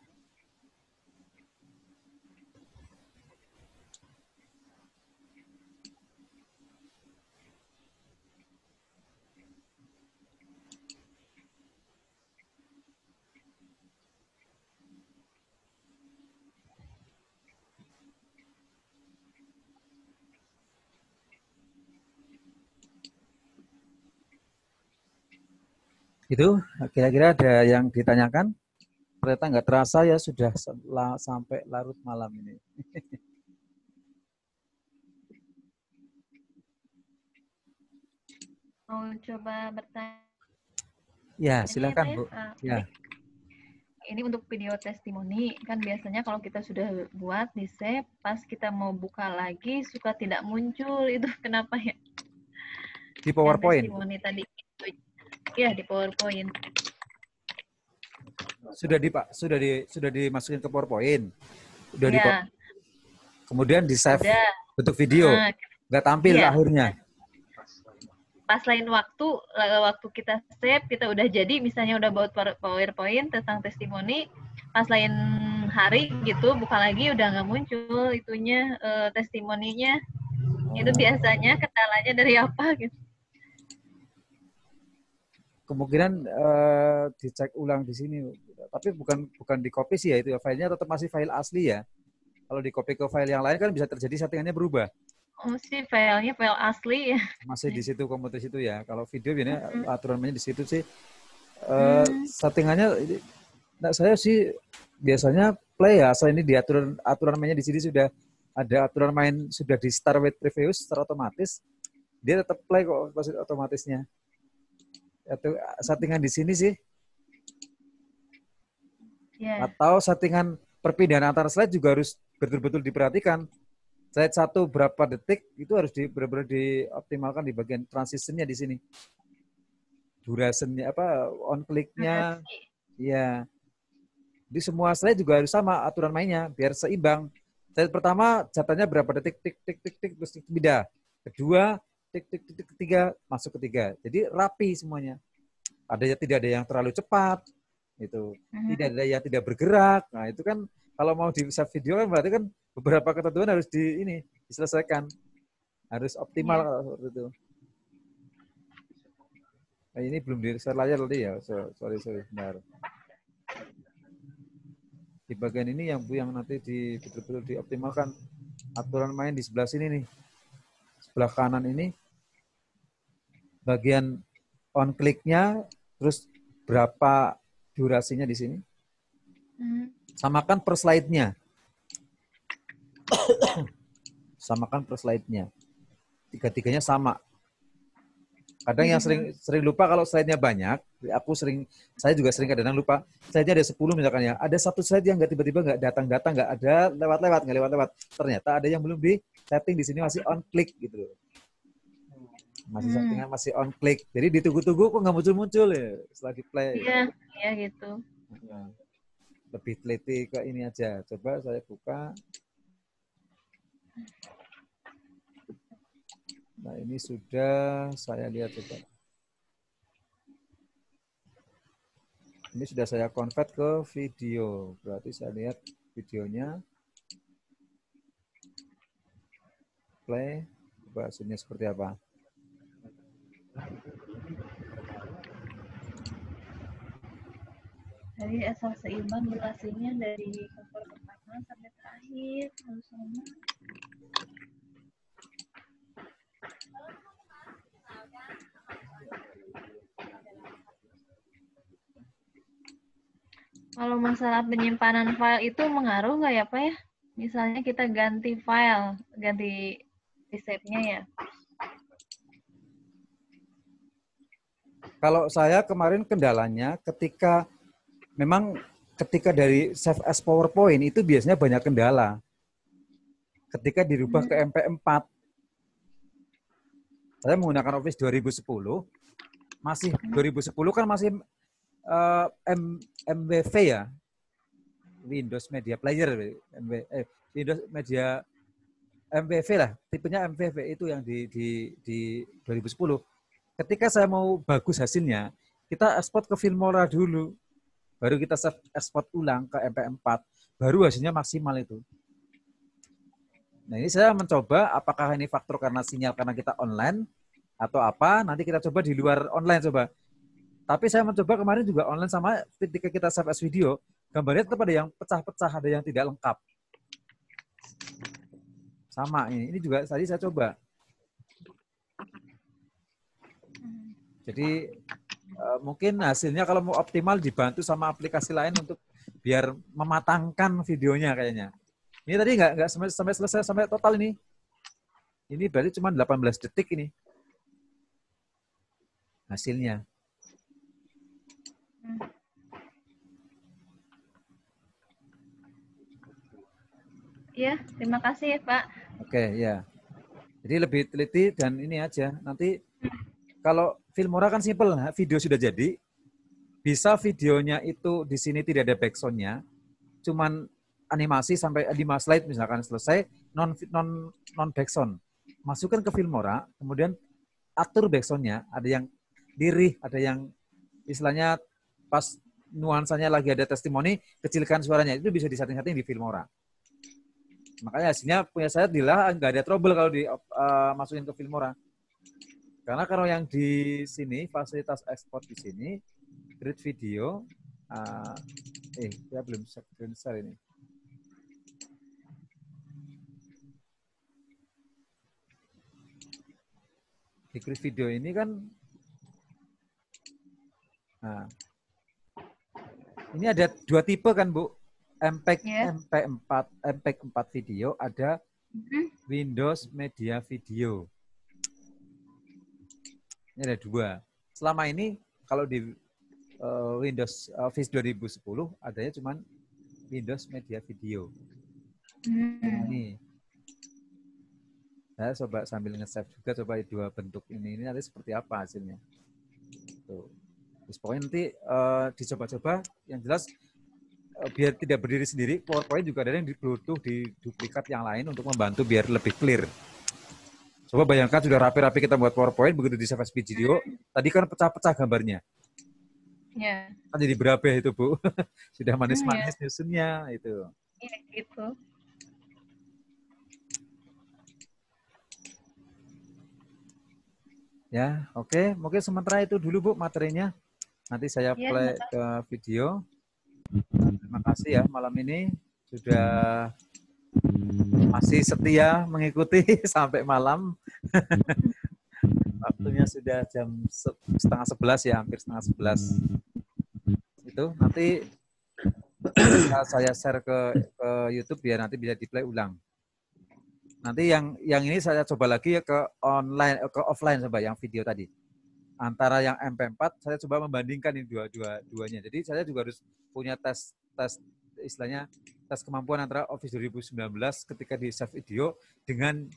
Itu kira-kira ada yang ditanyakan? Ternyata nggak terasa ya sudah sampai larut malam ini. Mau coba bertanya? Ya, silakan Bu. Ya. Ini untuk video testimoni, kan biasanya kalau kita sudah buat di save, pas kita mau buka lagi suka tidak muncul, itu kenapa ya? Di PowerPoint? Yang testimoni tadi. Ya, di PowerPoint. Sudah dimasukin ke PowerPoint. Ya. Kemudian di save bentuk video. Nggak tampil akhirnya. Pas lain waktu kita save, kita udah jadi, misalnya udah buat PowerPoint tentang testimoni, pas lain hari gitu, buka lagi udah nggak muncul itunya, testimoninya. Itu biasanya kendalanya dari apa gitu? Kemungkinan dicek ulang di sini, tapi bukan di copy sih ya, itu ya filenya tetap masih file asli ya. Kalau di copy ke file yang lain kan bisa terjadi settingannya berubah. Oh sih, filenya file asli ya. Masih di situ, komputer situ ya. Kalau video biasanya aturan mainnya di situ sih. Settingannya, nah saya sih biasanya play ya, asal ini di aturan mainnya di sini sudah ada aturan main, sudah di start with previous secara otomatis, dia tetap play kok otomatisnya. Atau settingan di sini sih. Atau settingan perpindahan antar slide juga harus betul-betul diperhatikan. Slide 1 berapa detik itu harus benar-benar dioptimalkan di bagian transitionnya di sini. Durationnya on click-nya. Ya. Di semua slide juga harus sama aturan mainnya biar seimbang. Slide pertama jatahnya berapa detik, tik terus pindah. Kedua tik ketiga masuk ketiga. Jadi rapi semuanya. Tidak ada yang terlalu cepat. Itu. Tidak ada yang tidak bergerak. Nah, itu kan kalau mau di save video kan berarti kan beberapa ketentuan harus diselesaikan. Harus optimal seperti itu. Nah, ini belum di-share layar tadi ya. Sorry, benar. Di bagian ini yang nanti betul-betul dioptimalkan aturan main di sebelah sini nih. Sebelah kanan ini bagian on click-nya, terus berapa durasinya di sini. Samakan per slide-nya. Samakan per slide-nya. Tiga-tiganya sama. Kadang yang sering lupa kalau slide-nya banyak, Saya juga sering kadang lupa. Slide-nya ada 10 misalkan ya. Ada satu slide yang tiba-tiba nggak datang-datang, nggak ada nggak lewat-lewat. Ternyata ada yang belum di setting di sini masih on click gitu loh. Masih settingan masih on click. Jadi ditunggu-tunggu kok nggak muncul-muncul ya setelah di play. Iya gitu. Lebih teliti ke ini aja. Coba saya buka. Nah, ini sudah saya lihat coba. Ini sudah saya convert ke video. Berarti saya lihat videonya. Play. Coba hasilnya seperti apa. Jadi asal seimbang durasinya dari cover pertama sampai terakhir. Harus sama. Kalau masalah penyimpanan file itu mengaruh nggak ya Pak ya? Misalnya kita ganti file, ganti resepnya ya. Kalau saya kemarin kendalanya ketika dari save as PowerPoint itu biasanya banyak kendala. Ketika dirubah ke MP4. Saya menggunakan Office 2010, masih 2010 kan masih MWV ya, Windows Media Player, Windows Media MWV lah, tipenya MWV itu yang di 2010. Ketika saya mau bagus hasilnya, kita ekspor ke Filmora dulu, baru kita ekspor ulang ke MP4, baru hasilnya maksimal itu. Nah ini saya mencoba apakah ini faktor karena sinyal karena kita online atau apa, nanti kita coba di luar online coba. Tapi saya mencoba kemarin juga online sama ketika kita save as video, gambarnya tetap ada yang pecah-pecah, ada yang tidak lengkap. Sama ini juga tadi saya coba. Jadi mungkin hasilnya kalau mau optimal dibantu sama aplikasi lain untuk biar mematangkan videonya kayaknya. Ini tadi nggak sampai selesai sampai total ini. Ini berarti cuma 18 detik ini hasilnya. Iya, terima kasih ya Pak. Oke, ya. Jadi lebih teliti dan ini aja. Nanti kalau Filmora kan simple, video sudah jadi. Bisa videonya itu di sini tidak ada backsound-nya, cuman animasi sampai 5 slide misalkan selesai, non backsound. Masukkan ke Filmora, kemudian atur backsound-nya, ada yang lirih, ada yang istilahnya pas nuansanya lagi ada testimoni, kecilkan suaranya, itu bisa disetting-setting di Filmora. Makanya hasilnya punya saya Dila nggak ada trouble kalau masukin ke Filmora. Karena kalau yang di sini fasilitas ekspor di sini create video, saya belum screen share ini. Di create video ini kan, nah, ini ada 2 tipe kan Bu? MP4 video, ada Windows Media Video. Ini ada 2. Selama ini kalau di Windows Office 2010 adanya cuma Windows Media Video. Ini. Saya coba sambil nge-save juga coba 2 bentuk ini nanti seperti apa hasilnya. Tuh. Terus pokoknya nanti dicoba-coba yang jelas biar tidak berdiri sendiri, PowerPoint juga ada yang butuh di duplikat yang lain untuk membantu biar lebih clear. Coba bayangkan sudah rapi-rapi kita buat PowerPoint, begitu di save as video, tadi kan pecah-pecah gambarnya. Ya. Kan jadi berapa itu Bu? Sudah manis-manis nyusunnya itu. Iya gitu. Ya, oke. Mungkin sementara itu dulu Bu materinya. Nanti saya play ke video. Terima kasih ya malam ini sudah masih setia mengikuti sampai malam. Waktunya sudah jam 10:30 ya, hampir 10:30. Itu nanti saya share ke YouTube biar nanti bisa di-play ulang. Nanti yang ini saya coba lagi ya ke offline coba yang video tadi. antara yang MP4, saya coba membandingkan ini dua-duanya. Jadi saya juga harus punya tes istilahnya tes kemampuan antara Office 2019 ketika di save video dengan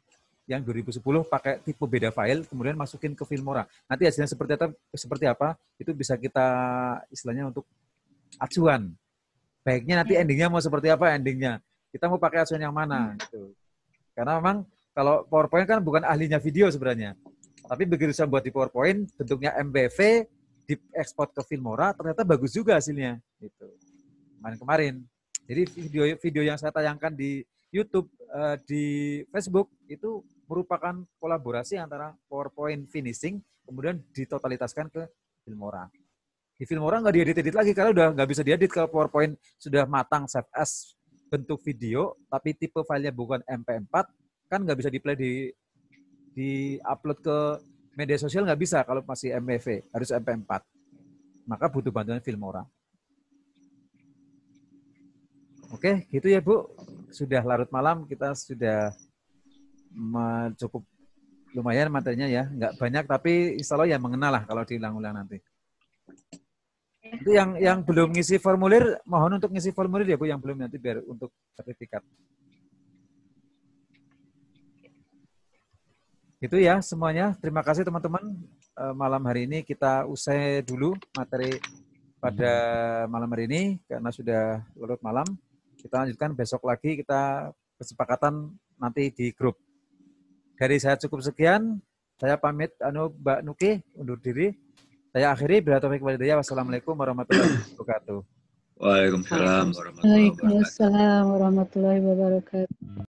yang 2010 pakai tipe beda file, kemudian masukin ke Filmora. Nanti hasilnya seperti apa, itu bisa kita istilahnya untuk acuan. Baiknya nanti endingnya mau seperti apa endingnya. Kita mau pakai acuan yang mana. Gitu. Karena memang kalau PowerPoint kan bukan ahlinya video sebenarnya. Tapi begitu saya buat di PowerPoint, bentuknya MPV, diekspor ke Filmora, ternyata bagus juga hasilnya. Gitu. Kemarin. Jadi video yang saya tayangkan di YouTube, di Facebook, itu merupakan kolaborasi antara PowerPoint finishing, kemudian ditotalitaskan ke Filmora. Di Filmora nggak diedit lagi, karena udah nggak bisa diedit kalau PowerPoint sudah matang, save as bentuk video, tapi tipe filenya bukan MP4, kan nggak bisa di-play di upload ke media sosial, nggak bisa kalau masih MPV, harus MP4. Maka butuh bantuan Filmora. Oke, gitu ya Bu. Sudah larut malam, kita sudah cukup lumayan materinya ya. Nggak banyak, tapi insya Allah ya mengenal lah kalau diulang-ulang nanti. Itu yang belum ngisi formulir, mohon untuk ngisi formulir ya Bu, yang belum nanti biar untuk sertifikat. Itu ya semuanya. Terima kasih teman-teman. Malam hari ini kita usai dulu materi pada malam hari ini karena sudah larut malam. Kita lanjutkan besok lagi, kita kesepakatan nanti di grup. Dari saya cukup sekian. Saya pamit Mbak Nuki undur diri. Saya akhiri. Wassalamualaikum warahmatullahi wabarakatuh. Waalaikumsalam warahmatullahi wabarakatuh. Waalaikumsalam warahmatullahi wabarakatuh.